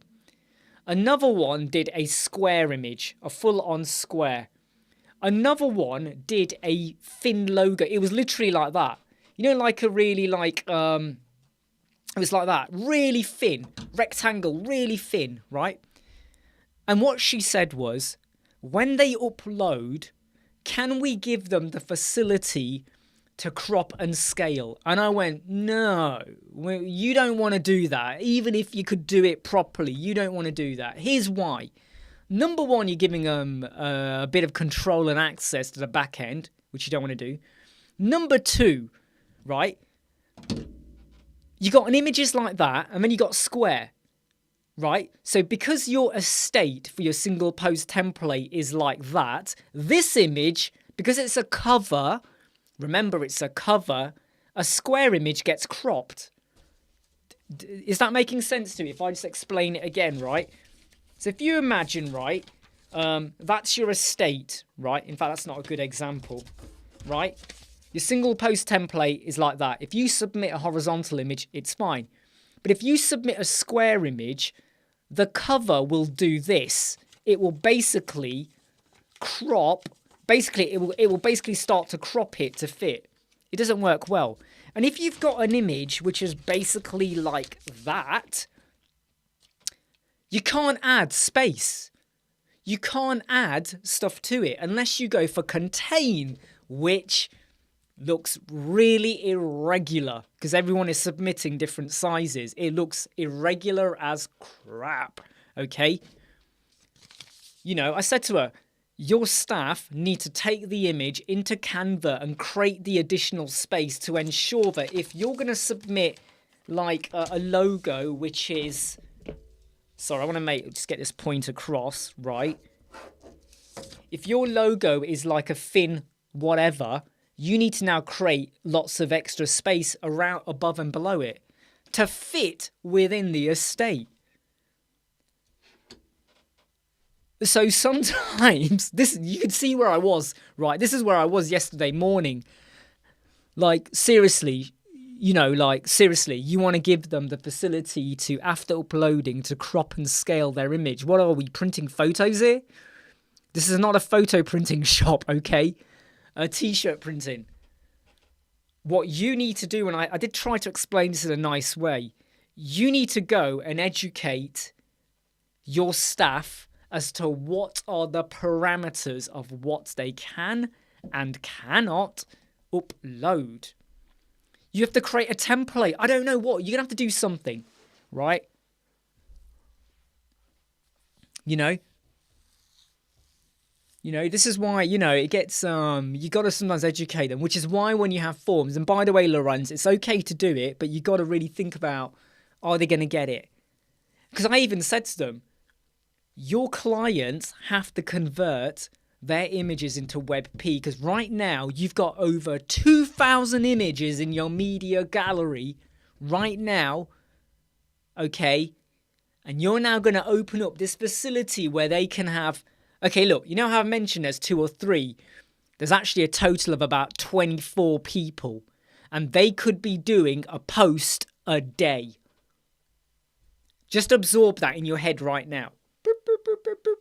Another one did a square image, a full-on square. Another one did a thin logo. It was literally like that. Like a really it was like that, really thin, rectangle, really thin, right? And what she said was, when they upload, can we give them the facility to crop and scale? And I went, no, you don't want to do that. Even if you could do it properly, you don't want to do that. Here's why. Number one, you're giving them a bit of control and access to the back end, which you don't want to do. Number two, right? You got an images like that, and then you got square, right? So because your estate for your single post template is like that, this image, because it's a cover, remember it's a cover, a square image gets cropped. Is that making sense to you? If I just explain it again, right? So if you imagine, right, that's your estate, right? In fact, that's not a good example, right? Your single post template is like that. If you submit a horizontal image, it's fine. But if you submit a square image, the cover will do this. It will basically crop, it will basically start to crop it to fit. It doesn't work well. And if you've got an image which is basically like that, you can't add space. You can't add stuff to it unless you go for contain, which looks really irregular because everyone is submitting different sizes. It looks irregular as crap, okay? You know, I said to her, your staff need to take the image into Canva and create the additional space to ensure that if you're going to submit like a logo, which is... Sorry, I want to just get this point across, right? If your logo is like a thin whatever, you need to now create lots of extra space around, above and below it to fit within the estate. So sometimes, you can see where I was, right? This is where I was yesterday morning. Like, seriously, you know, like, seriously, you want to give them the facility to, after uploading, to crop and scale their image. What are we, printing photos here? This is not a photo printing shop, okay? A t-shirt printing. What you need to do, and I did try to explain this in a nice way, you need to go and educate your staff as to what are the parameters of what they can and cannot upload. You have to create a template. I don't know what. You're going to have to do something, right? You know, this is why, you know, it gets, you got to sometimes educate them, which is why when you have forms, and by the way, Lorenz, it's okay to do it, but you got to really think about, are they going to get it? Because I even said to them, your clients have to convert their images into WebP, because right now you've got over 2,000 images in your media gallery right now, okay? And you're now going to open up this facility where they can have, okay, look, you know how I mentioned there's 2 or 3? There's actually a total of about 24 people, and they could be doing a post a day. Just absorb that in your head right now. Boop, boop, boop, boop, boop.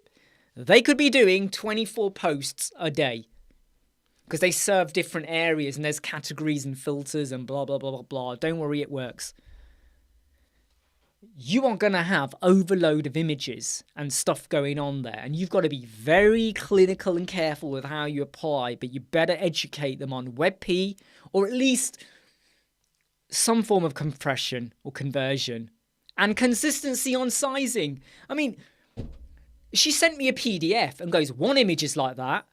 They could be doing 24 posts a day because they serve different areas and there's categories and filters and blah, blah, blah, blah, blah. Don't worry, it works. You are going to have overload of images and stuff going on there, and you've got to be very clinical and careful with how you apply, but you better educate them on WebP or at least some form of compression or conversion and consistency on sizing. I mean, she sent me a PDF and goes, one image is like that.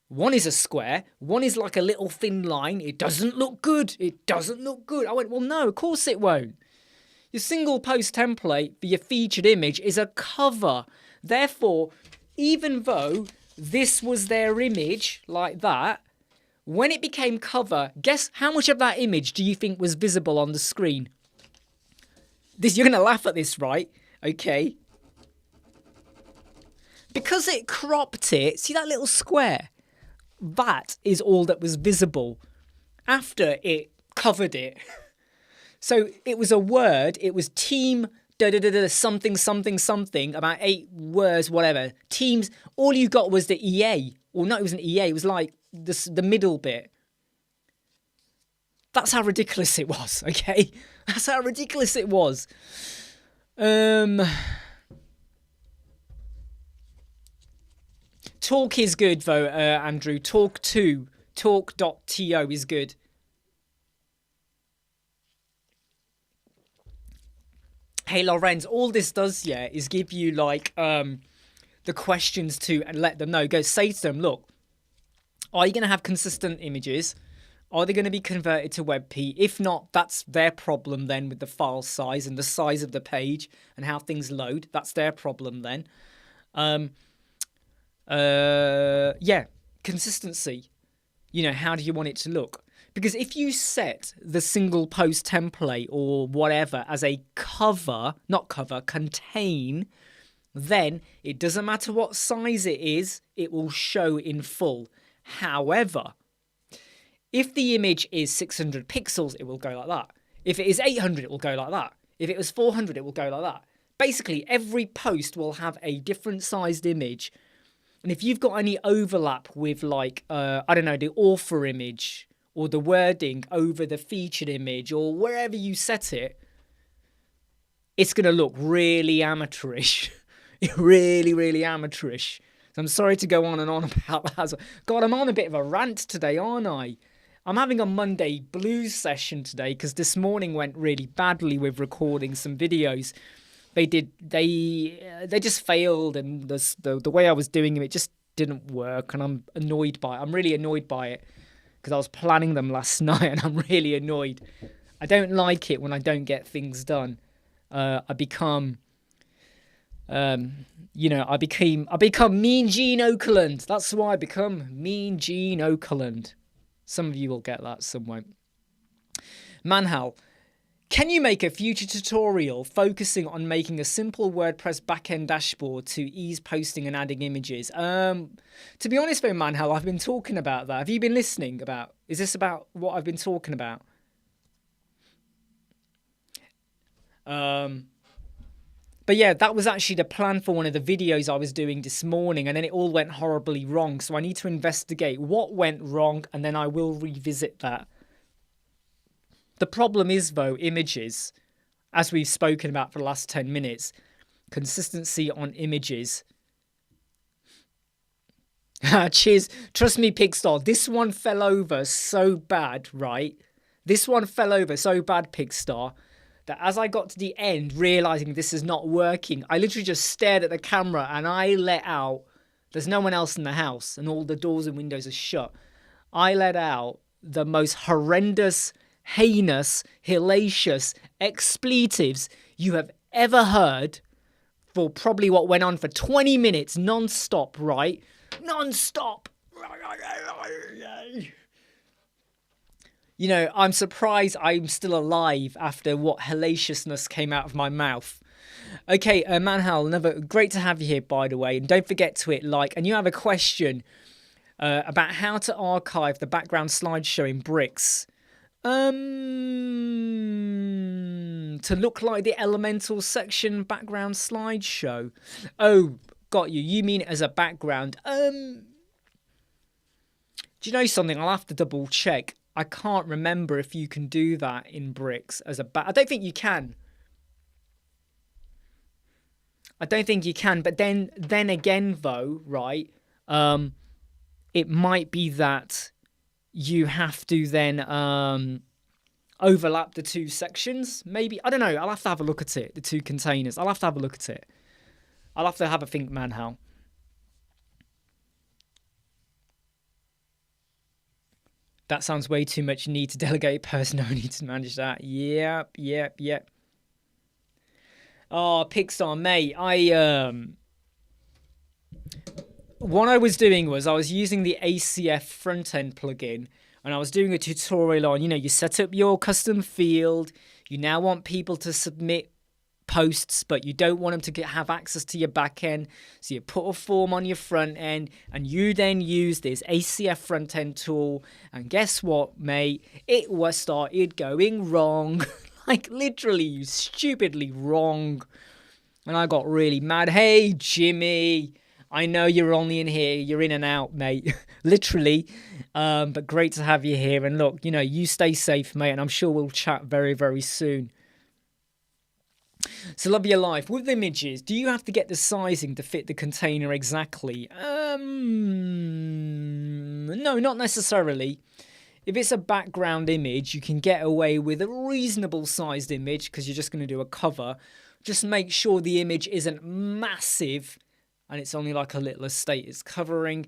One is a square. One is like a little thin line. It doesn't look good. It doesn't look good. I went, well, no, of course it won't. Your single post template for your featured image is a cover. Therefore, even though this was their image like that, when it became cover, guess how much of that image do you think was visible on the screen? You're going to laugh at this, right? Okay. Because it cropped it, see that little square? That is all that was visible after it covered it. So it was a word, it was team something something something, about 8 words, whatever. Teams, all you got was the EA. Well, no, it wasn't EA, it was like the middle bit. That's how ridiculous it was, okay? That's how ridiculous it was. Talk is good, though, Andrew. Talk.to is good. Hey, Lorenz, all this does, yeah, is give you, like, the questions to and let them know. Go say to them, look, are you going to have consistent images? Are they going to be converted to WebP? If not, that's their problem then with the file size and the size of the page and how things load. That's their problem then. Yeah, consistency. You know, how do you want it to look? Because if you set the single post template or whatever as a contain, then it doesn't matter what size it is, it will show in full. However, if the image is 600 pixels, it will go like that. If it is 800, it will go like that. If it was 400, it will go like that. Basically, every post will have a different sized image. And if you've got any overlap with like, I don't know, the author image or the wording over the featured image or wherever you set it, it's going to look really amateurish. Really, really amateurish. So I'm sorry to go on and on about that. God, I'm on a bit of a rant today, aren't I? I'm having a Monday blues session today because this morning went really badly with recording some videos. They just failed, and the way I was doing them, it just didn't work, and I'm annoyed by it. I'm really annoyed by it because I was planning them last night, and I'm really annoyed. I don't like it when I don't get things done. I become I become Mean Gene Oakland. That's why I become Mean Gene Oakland. Some of you will get that, some won't. Manhal, can you make a future tutorial focusing on making a simple WordPress backend dashboard to ease posting and adding images? To be honest though, Manhal, I've been talking about that. Have you been listening about? Is this about what I've been talking about? But yeah, that was actually the plan for one of the videos I was doing this morning, and then it all went horribly wrong. So I need to investigate what went wrong, and then I will revisit that. The problem is, though, images, as we've spoken about for the last 10 minutes, consistency on images. Cheers. Trust me, Pigstar, this one fell over so bad, right? This one fell over so bad, Pigstar, that as I got to the end, realizing this is not working, I literally just stared at the camera and I let out, there's no one else in the house and all the doors and windows are shut. I let out the most horrendous, heinous, hellacious expletives you have ever heard for probably what went on for 20 minutes non-stop, right? Non-stop. You know, I'm surprised I'm still alive after what hellaciousness came out of my mouth. Okay, Manhal, great to have you here, by the way. And don't forget to hit like. And you have a question about how to archive the background slideshow in Bricks. To look like the Elemental section background slideshow. Oh, got you. You mean it as a background. Do you know something? I'll have to double check. I can't remember if you can do that in Bricks as a I don't think you can. I don't think you can. But then again, though, right? It might be that you have to then overlap the two sections. Maybe. I don't know. I'll have to have a look at it. The two containers. I'll have to have a look at it. I'll have to have a think, Manhal. That sounds way too much need to delegate person. No need to manage that. Yep. Oh, Pixar, mate. What I was doing was I was using the ACF Front End plugin, and I was doing a tutorial on, you set up your custom field. You now want people to submit posts, but you don't want them to have access to your back end. So you put a form on your front end, and you then use this ACF front end tool. And guess what, mate? It started going wrong. Like literally stupidly wrong. And I got really mad. Hey, Jimmy, I know you're only in here. You're in and out, mate. Literally. But great to have you here. And look, you stay safe, mate. And I'm sure we'll chat very, very soon. So love your life. With images, do you have to get the sizing to fit the container exactly? No, not necessarily. If it's a background image, you can get away with a reasonable sized image because you're just going to do a cover. Just make sure the image isn't massive and it's only like a little estate it's covering.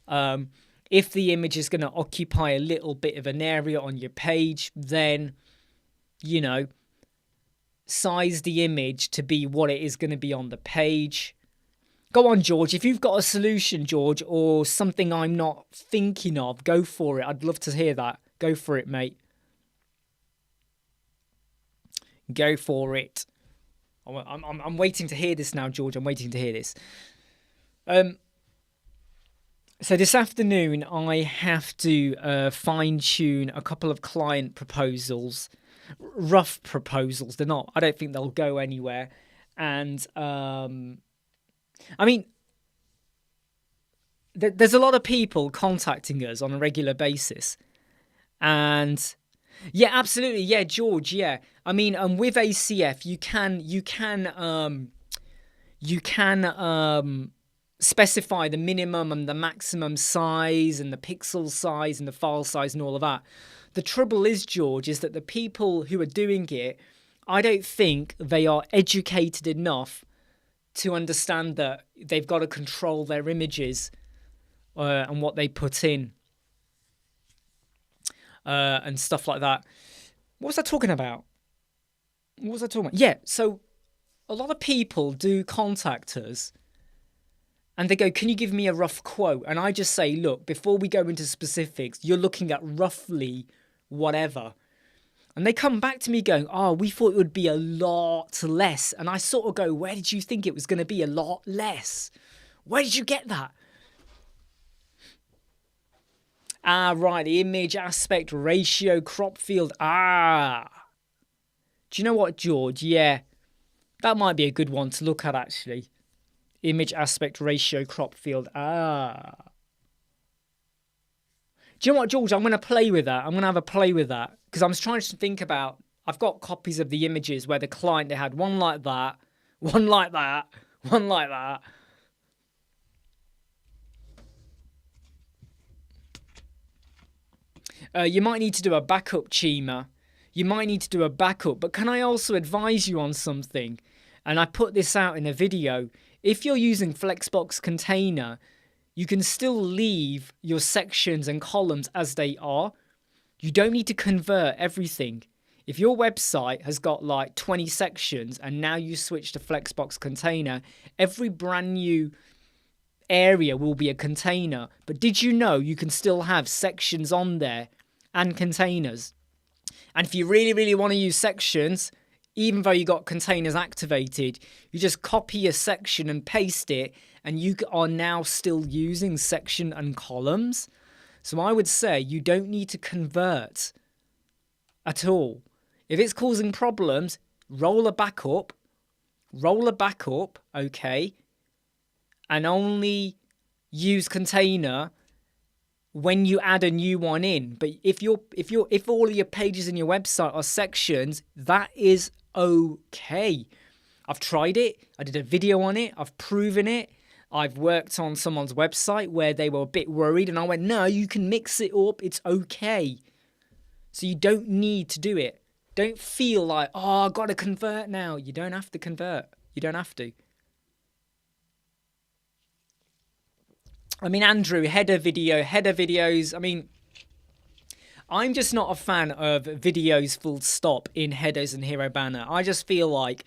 If the image is going to occupy a little bit of an area on your page, then, you know, size the image to be what it is going to be on the page. Go on, George. If you've got a solution, George, or something I'm not thinking of, go for it. I'd love to hear that. Go for it, mate. Go for it. I'm waiting to hear this now, George. I'm waiting to hear this. So this afternoon, I have to fine-tune a couple of client proposals, rough proposals. They're not. I don't think they'll go anywhere. And I mean, there's a lot of people contacting us on a regular basis, and yeah, absolutely, yeah, George, yeah. I mean, with ACF, you can specify the minimum and the maximum size and the pixel size and the file size and all of that. The trouble is, George, is that the people who are doing it, I don't think they are educated enough to understand that they've got to control their images and what they put in and stuff like that. What was I talking about? Yeah, so a lot of people do contact us and they go, can you give me a rough quote? And I just say, look, before we go into specifics, you're looking at roughly whatever. And they come back to me going, oh, we thought it would be a lot less. And I sort of go, where did you think it was going to be a lot less? Where did you get that? Ah, right, the image aspect ratio crop field. Ah. Do you know what, George? Yeah, that might be a good one to look at, actually. Image aspect ratio crop field. Ah. Do you know what, George? I'm going to play with that. I'm going to have a play with that. Because I'm trying to think about, I've got copies of the images where the client, they had one like that, one like that, one like that. You might need to do a backup, Chima. You might need to do a backup. But can I also advise you on something? And I put this out in a video. If you're using Flexbox Container, you can still leave your sections and columns as they are. You don't need to convert everything. If your website has got like 20 sections and now you switch to Flexbox Container, every brand new area will be a container. But did you know you can still have sections on there and containers? And if you really, really want to use sections, even though you got containers activated, you just copy a section and paste it, and you are now still using section and columns. So I would say you don't need to convert at all. If it's causing problems, roll a backup, okay, and only use container when you add a new one in. But if all of your pages in your website are sections, that is okay. I've tried it. I did a video on it. I've proven it. I've worked on someone's website where they were a bit worried, and I went, no, you can mix it up. It's okay. So you don't need to do it. Don't feel like, oh, I've got to convert now. You don't have to convert. You don't have to. I mean, Andrew, header videos. I mean, I'm just not a fan of videos full stop in headers and hero banner. I just feel like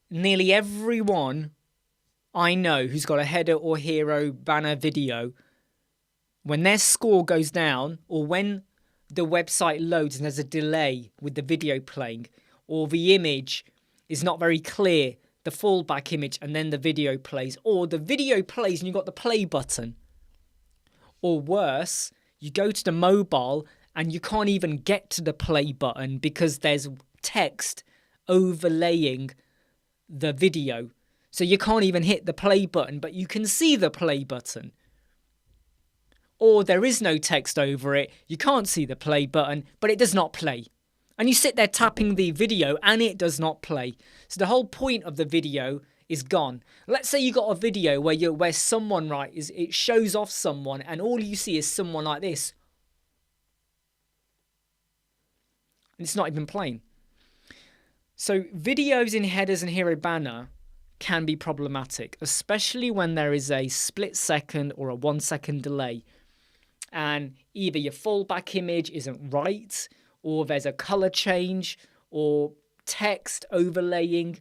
nearly everyone I know who's got a header or hero banner video, when their score goes down, or when the website loads and there's a delay with the video playing, or the image is not very clear, the fallback image, and then the video plays, or the video plays and you've got the play button, or worse, you go to the mobile and you can't even get to the play button because there's text overlaying the video. So you can't even hit the play button, but you can see the play button. Or there is no text over it, you can't see the play button, but it does not play. And you sit there tapping the video and it does not play. So the whole point of the video is gone. Let's say you got a video where someone, right, it shows off someone and all you see is someone like this. And it's not even playing. So videos in headers and hero banner can be problematic, especially when there is a split second or a 1 second delay. And either your fallback image isn't right, or there's a color change, or text overlaying.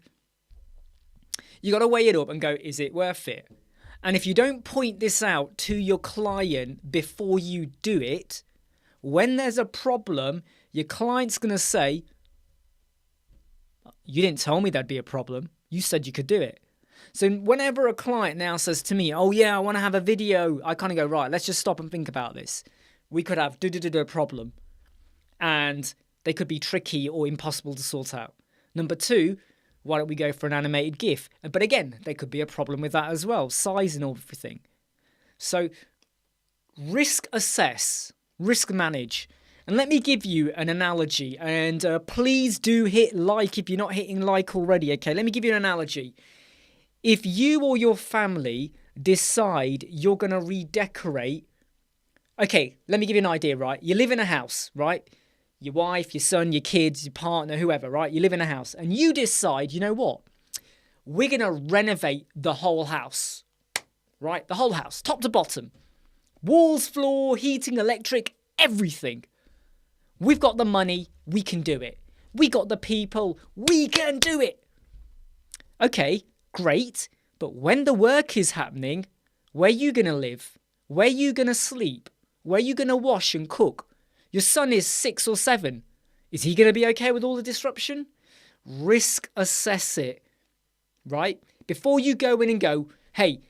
You got to weigh it up and go, is it worth it? And if you don't point this out to your client before you do it, when there's a problem, your client's going to say, you didn't tell me there'd be a problem. You said you could do it. So whenever a client now says to me, oh yeah, I want to have a video, I kind of go, right, let's just stop and think about this. We could have a problem, and they could be tricky or impossible to sort out. Number two, why don't we go for an animated GIF? But again, there could be a problem with that as well, size and everything. So risk assess, risk manage. And let me give you an analogy, and please do hit like if you're not hitting like already, okay? Let me give you an analogy. If you or your family decide you're going to redecorate, okay, let me give you an idea, right? You live in a house, right? Your wife, your son, your kids, your partner, whoever, right? You live in a house and you decide, you know what? We're going to renovate the whole house, right? The whole house, top to bottom. Walls, floor, heating, electric, everything. We've got the money, we can do it. We got the people, we can do it. Okay, great. But when the work is happening, where are you going to live? Where are you going to sleep? Where are you going to wash and cook? Your son is 6 or 7. Is he going to be okay with all the disruption? Risk assess it, right? Before you go in and go, hey,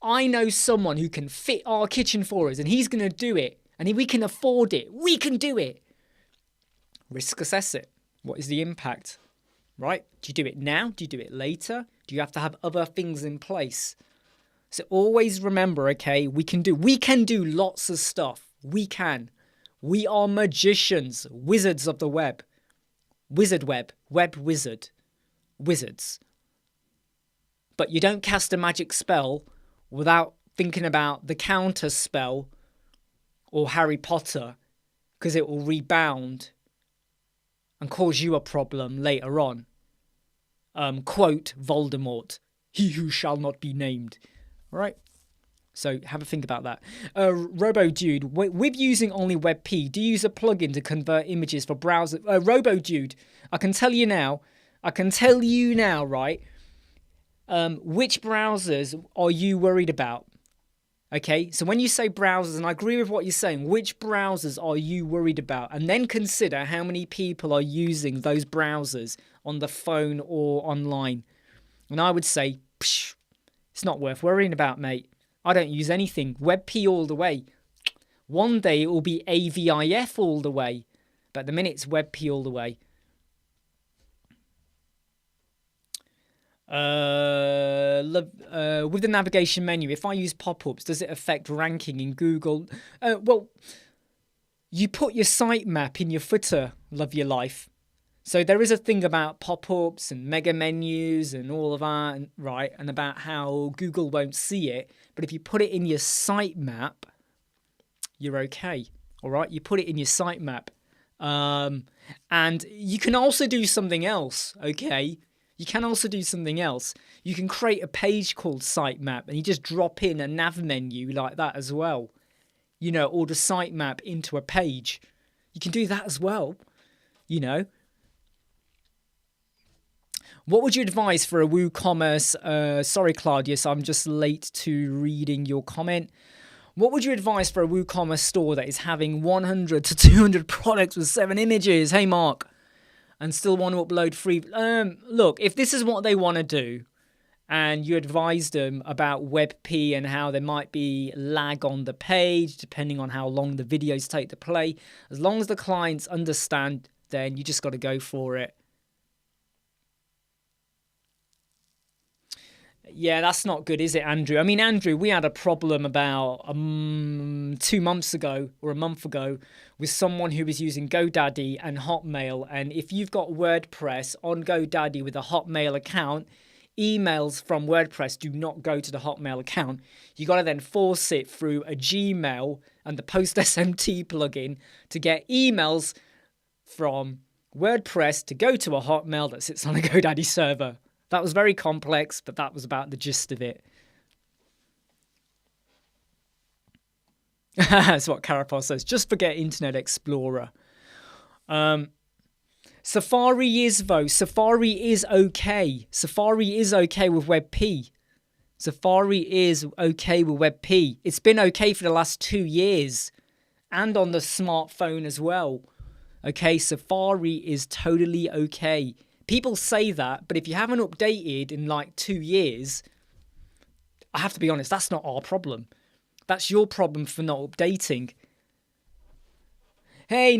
I know someone who can fit our kitchen for us and he's going to do it and we can afford it. We can do it. Risk assess it. What is the impact, right? Do you do it now? Do you do it later? Do you have to have other things in place? So always remember, okay, we can do lots of stuff. We can. We are magicians, wizards of the web. Web wizard. Wizards. But you don't cast a magic spell without thinking about the counter spell or Harry Potter, because it will rebound and cause you a problem later on. Quote Voldemort, he who shall not be named. All right? So have a think about that. RoboDude, with using only WebP, do you use a plugin to convert images for browser? RoboDude, I can tell you now, right? Which browsers are you worried about? Okay, so when you say browsers, and I agree with what you're saying, which browsers are you worried about? And then consider how many people are using those browsers on the phone or online. And I would say, it's not worth worrying about, mate. I don't use anything. WebP all the way. One day it will be AVIF all the way. But at the minute it's WebP all the way. With the navigation menu, if I use pop-ups, does it affect ranking in Google? Well, you put your sitemap in your footer, love your life. So there is a thing about pop-ups and mega menus and all of that, right? And about how Google won't see it. But if you put it in your sitemap, you're okay. All right? You put it in your sitemap. And you can also do something else, okay? You can also do something else. You can create a page called sitemap and you just drop in a nav menu like that as well. You know, or the sitemap into a page. You can do that as well, you know. What would you advise for a WooCommerce? Sorry, Claudius, I'm just late to reading your comment. What would you advise for a WooCommerce store that is having 100 to 200 products with 7 images? Hey, Mark. And still want to upload free. Look, if this is what they want to do and you advise them about WebP and how there might be lag on the page depending on how long the videos take to play, as long as the clients understand, then you just got to go for it. Yeah, that's not good, is it, Andrew? I mean, Andrew, we had a problem about 2 months ago or a month ago with someone who was using GoDaddy and Hotmail. And if you've got WordPress on GoDaddy with a Hotmail account, emails from WordPress do not go to the Hotmail account. You got to then force it through a Gmail and the PostSMT plugin to get emails from WordPress to go to a Hotmail that sits on a GoDaddy server. That was very complex, but that was about the gist of it. That's what Carapaz says. Just forget Internet Explorer. Safari is, though. Safari is okay. Safari is okay with WebP. Safari is okay with WebP. It's been okay for the last 2 years. And on the smartphone as well. Okay, Safari is totally okay. People say that, but if you haven't updated in like 2 years, I have to be honest, that's not our problem. That's your problem for not updating. Hey,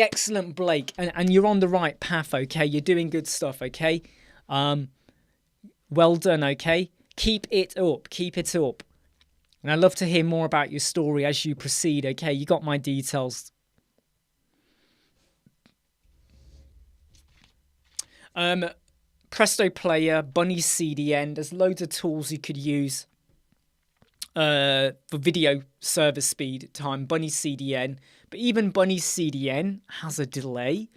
excellent, Blake. And you're on the right path, okay? You're doing good stuff, okay? Well done, okay? Keep it up. Keep it up. And I'd love to hear more about your story as you proceed, okay? You got my details. Presto Player, Bunny CDN. There's loads of tools you could use for video server speed time. Bunny CDN. But even Bunny CDN has a delay.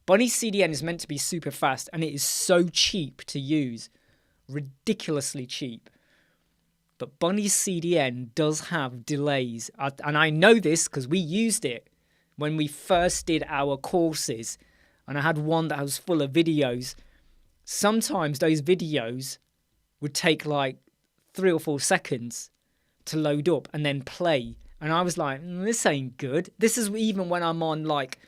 Bunny CDN is meant to be super fast, and it is so cheap to use. Ridiculously cheap. But Bunny CDN does have delays. And I know this because we used it when we first did our courses. And I had one that was full of videos. Sometimes those videos would take like 3 or 4 seconds to load up and then play. And I was like, this ain't good. This is even when I'm on like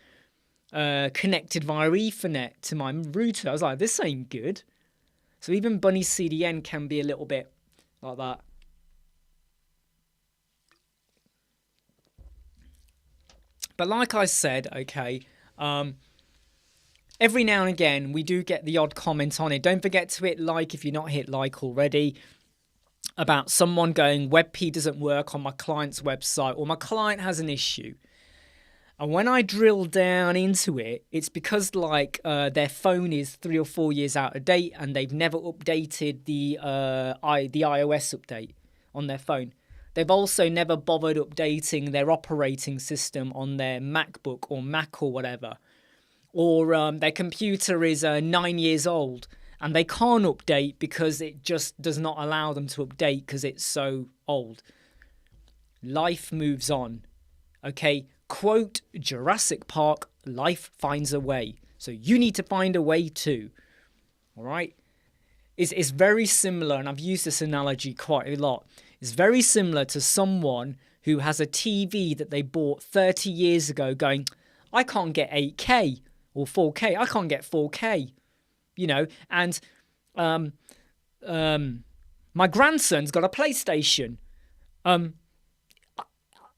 connected via Ethernet to my router. I was like, this ain't good. So even Bunny CDN can be a little bit like that. But like I said, okay, every now and again we do get the odd comment on it. Don't forget to hit like if you're not hit like already. About someone going, WebP doesn't work on my client's website, or my client has an issue. And when I drill down into it, it's because like their phone is 3 or 4 years out of date and they've never updated the iOS update on their phone. They've also never bothered updating their operating system on their MacBook or Mac or whatever. Or their computer is 9 years old and they can't update because it just does not allow them to update because it's so old. Life moves on. Okay, quote Jurassic Park, life finds a way. So you need to find a way too. All right? It's very similar, and I've used this analogy quite a lot. It's very similar to someone who has a TV that they bought 30 years ago going, I can't get 8K or 4K. I can't get 4K. You know, and my grandson's got a PlayStation. I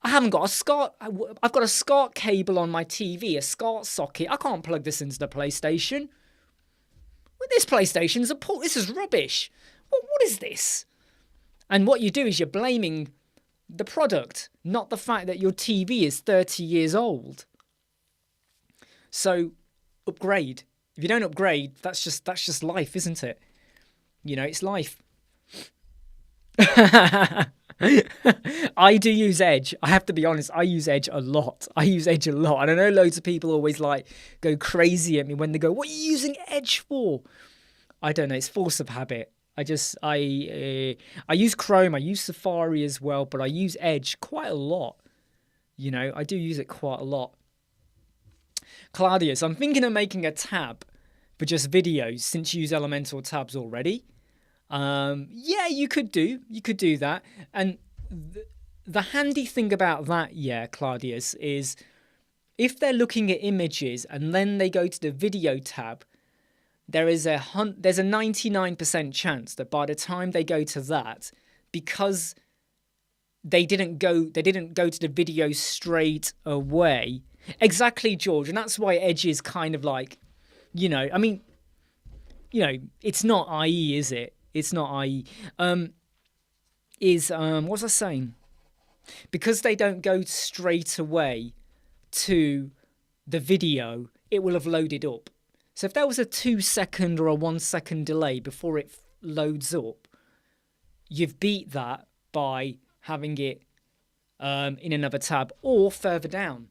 haven't got a SCART. I've got a SCART cable on my TV, a SCART socket. I can't plug this into the PlayStation. Well, this PlayStation's this is rubbish. What is this? And what you do is you're blaming the product, not the fact that your TV is 30 years old. So upgrade. If you don't upgrade, that's just life, isn't it? You know, it's life. I do use Edge. I have to be honest, I use Edge a lot. And I know loads of people always like go crazy at me when they go, what are you using Edge for? I don't know, it's force of habit. I use Chrome, I use Safari as well, but I use Edge quite a lot. You know, I do use it quite a lot. Claudius, I'm thinking of making a tab for just videos since you use Elementor tabs already. Yeah, you could do that. And the handy thing about that, yeah, Claudius, is if they're looking at images and then they go to the video tab, there's a 99% chance that by the time they go to that, because they didn't go to the video straight away. Exactly, George, and that's why Edge is kind of like, you know, I mean, you know, it's not IE, is it? It's not IE. What was I saying? Because they don't go straight away to the video, it will have loaded up. So if there was a 2-second or a 1-second delay before it loads up, you've beat that by having it in another tab or further down.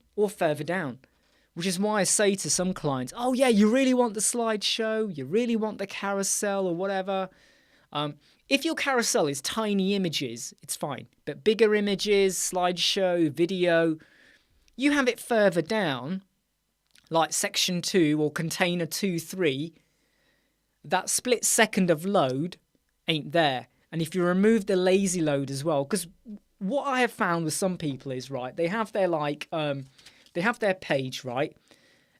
Which is why I say to some clients, oh yeah, you really want the slideshow, you really want the carousel or whatever. If your carousel is tiny images, it's fine. But bigger images, slideshow, video, you have it further down, like section 2 or container 2, 3, that split second of load ain't there. And if you remove the lazy load as well, because what I have found with some people is, right, they have their they have their page, right?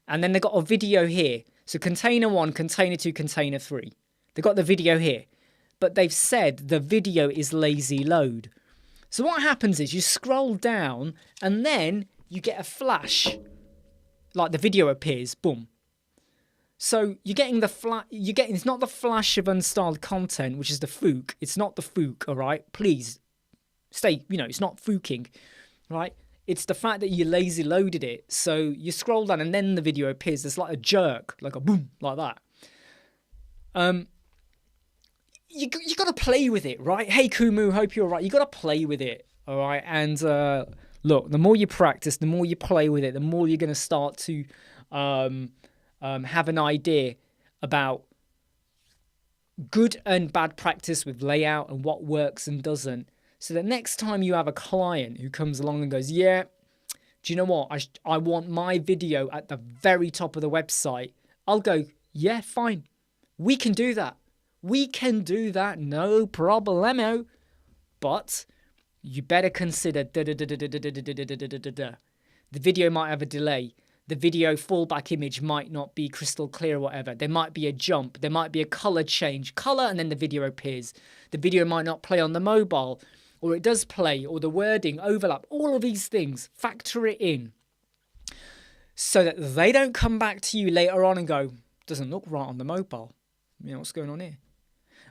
And then they've got a video here. So container 1, container 2, container 3. They've got the video here. But they've said the video is lazy load. So what happens is you scroll down and then you get a flash. Like the video appears, boom. So you're getting it's not the flash of unstyled content, which is the fook. It's not the fook, all right? Please stay, it's not fooking, right? It's the fact that you lazy loaded it. So you scroll down and then the video appears. There's like a jerk, like a boom, like that. You got to play with it, right? Hey, Kumu, hope you're all right. You got to play with it, all right? And look, the more you practice, the more you play with it, the more you're going to start to have an idea about good and bad practice with layout and what works and doesn't. So the next time you have a client who comes along and goes, yeah, do you know what? I want my video at the very top of the website. I'll go, yeah, fine. We can do that. We can do that, no problemo. But you better consider the video might have a delay. The video fallback image might not be crystal clear or whatever. There might be a jump. There might be a color change. Color and then the video appears. The video might not play on the mobile, or it does play, or the wording overlap. All of these things, factor it in so that they don't come back to you later on and go, doesn't look right on the mobile. What's going on here?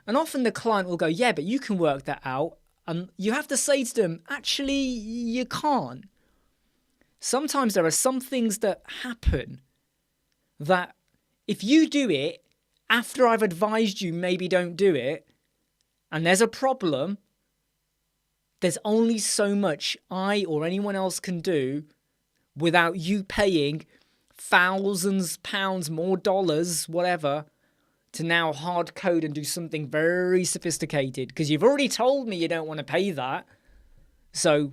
And often the client will go, yeah, but you can work that out. And you have to say to them, actually, you can't. Sometimes there are some things that happen that if you do it after I've advised you, maybe don't do it, and there's a problem, there's only so much I or anyone else can do without you paying thousands pounds, more dollars, whatever, to now hard code and do something very sophisticated, because you've already told me you don't want to pay that. So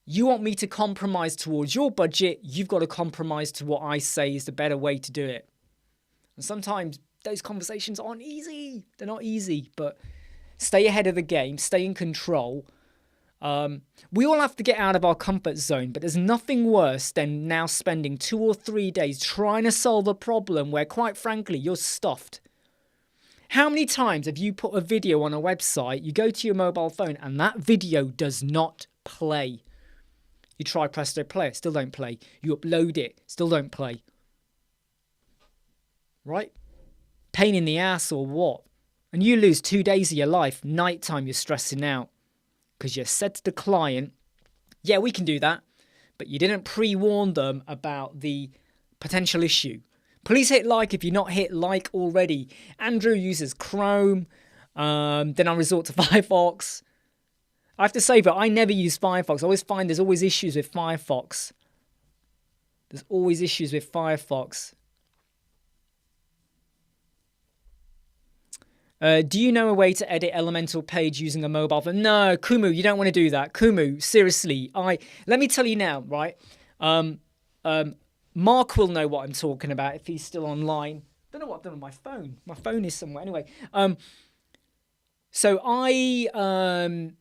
you want me to compromise towards your budget, you've got to compromise to what I say is the better way to do it. And sometimes those conversations aren't easy. They're not easy, but stay ahead of the game, stay in control. We all have to get out of our comfort zone, but there's nothing worse than now spending 2 or 3 days trying to solve a problem where, quite frankly, you're stuffed. How many times have you put a video on a website, you go to your mobile phone, and that video does not play? You try Presto Play, it still don't play. You upload it, still don't play. Right? Pain in the ass or what? And you lose 2 days of your life. Nighttime, you're stressing out. Because you said to the client, yeah, we can do that, but you didn't pre-warn them about the potential issue. Please hit like if you're not hit like already. Andrew uses Chrome. Then I resort to Firefox. I have to say that I never use Firefox. I always find there's always issues with Firefox. There's always issues with Firefox. Do you know a way to edit Elementor page using a mobile phone? No, Kumu, you don't want to do that. Kumu, seriously, let me tell you now, right? Mark will know what I'm talking about if he's still online. Don't know what I've done with my phone. My phone is somewhere. Anyway, so it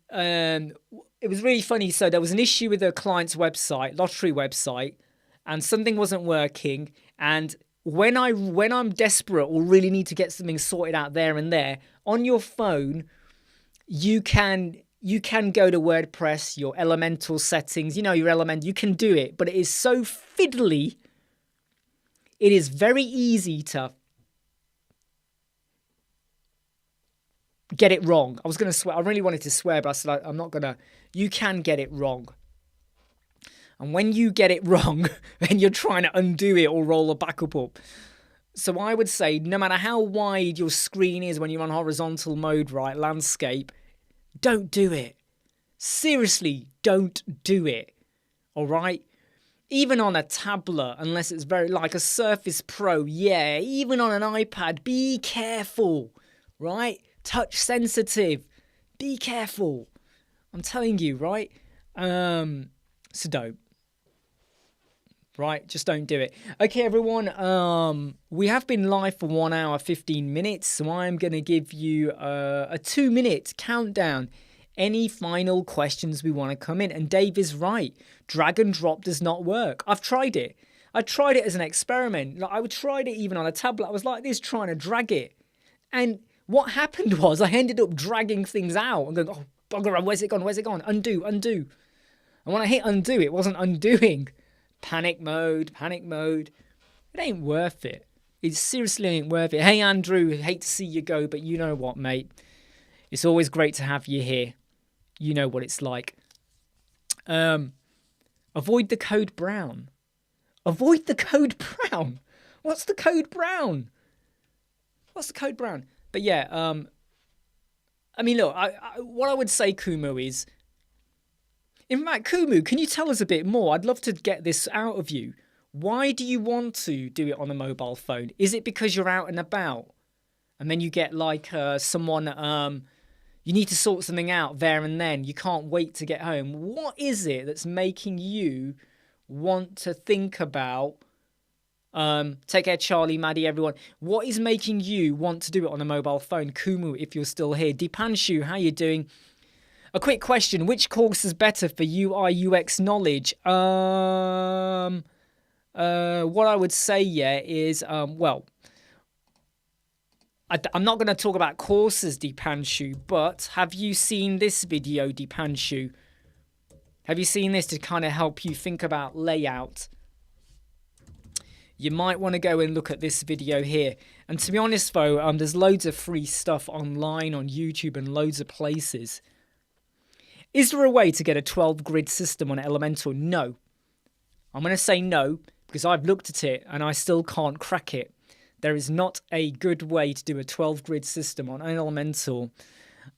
was really funny. So there was an issue with a client's website, lottery website, and something wasn't working. And when I'm desperate or really need to get something sorted out there and there, on your phone, you can go to WordPress, your elemental settings, your element, you can do it, but it is so fiddly. It is very easy to get it wrong. I was going to swear. I really wanted to swear, but I said, I'm not going to. You can get it wrong. And when you get it wrong, then you're trying to undo it or roll a backup up. So I would say no matter how wide your screen is when you're on horizontal mode, right, landscape, don't do it. Seriously, don't do it. All right? Even on a tablet, unless it's very like a Surface Pro, yeah, even on an iPad, be careful, right? Touch sensitive, be careful. I'm telling you, right? So don't. Right, just don't do it. Okay, everyone, we have been live for 1 hour, 15 minutes, so I'm going to give you a 2-minute countdown. Any final questions we want to come in? And Dave is right. Drag and drop does not work. I've tried it. I tried it as an experiment. Like, I tried it even on a tablet. I was like this trying to drag it. And what happened was I ended up dragging things out and going, oh, bugger, where's it gone? Where's it gone? Undo, undo. And when I hit undo, it wasn't undoing. Panic mode, panic mode. It ain't worth it. It seriously ain't worth it. Hey, Andrew, hate to see you go, but you know what, mate? It's always great to have you here. You know what it's like. Avoid the code brown. Avoid the code brown. What's the code brown? What's the code brown? But yeah, I mean, look, what I would say, Kumu, is... In fact, Kumu, can you tell us a bit more? I'd love to get this out of you. Why do you want to do it on a mobile phone? Is it because you're out and about? And then you get like someone, you need to sort something out there and then. You can't wait to get home. What is it that's making you want to think about, take care, Charlie, Maddie, everyone. What is making you want to do it on a mobile phone? Kumu, if you're still here. Dipanshu, how you doing? A quick question, which course is better for UI UX knowledge? What I would say, yeah, is, well, I'm not going to talk about courses, Dipanshu, but have you seen this video, Dipanshu? Have you seen this to kind of help you think about layout? You might want to go and look at this video here. And to be honest, though, there's loads of free stuff online on YouTube and loads of places. Is there a way to get a 12-grid system on Elementor? No. I'm going to say no, because I've looked at it and I still can't crack it. There is not a good way to do a 12-grid system on Elementor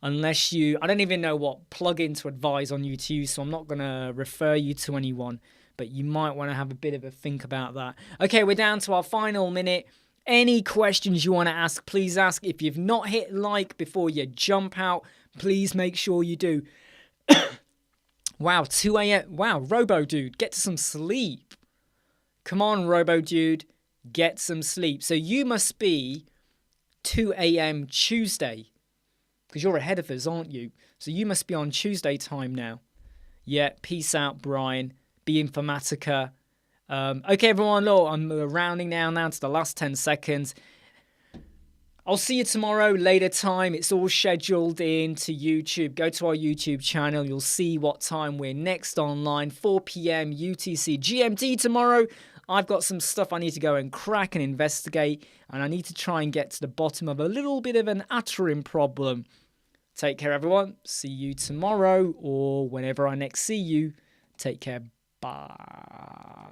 unless you... I don't even know what plugin to advise on you to use, so I'm not going to refer you to anyone, but you might want to have a bit of a think about that. Okay, we're down to our final minute. Any questions you want to ask, please ask. If you've not hit like before you jump out, please make sure you do. Wow, 2 a.m. Wow, Robo Dude, get to some sleep. Come on, Robo Dude, get some sleep. So you must be 2 a.m. Tuesday, because you're ahead of us, aren't you? So you must be on Tuesday time now. Yeah, peace out, Brian. Be Informatica. Okay, everyone, look, I'm rounding now to the last 10 seconds. I'll see you tomorrow, later time. It's all scheduled into YouTube. Go to our YouTube channel. You'll see what time we're next online. 4 p.m. UTC GMT tomorrow. I've got some stuff I need to go and crack and investigate. And I need to try and get to the bottom of a little bit of an uttering problem. Take care, everyone. See you tomorrow or whenever I next see you. Take care. Bye.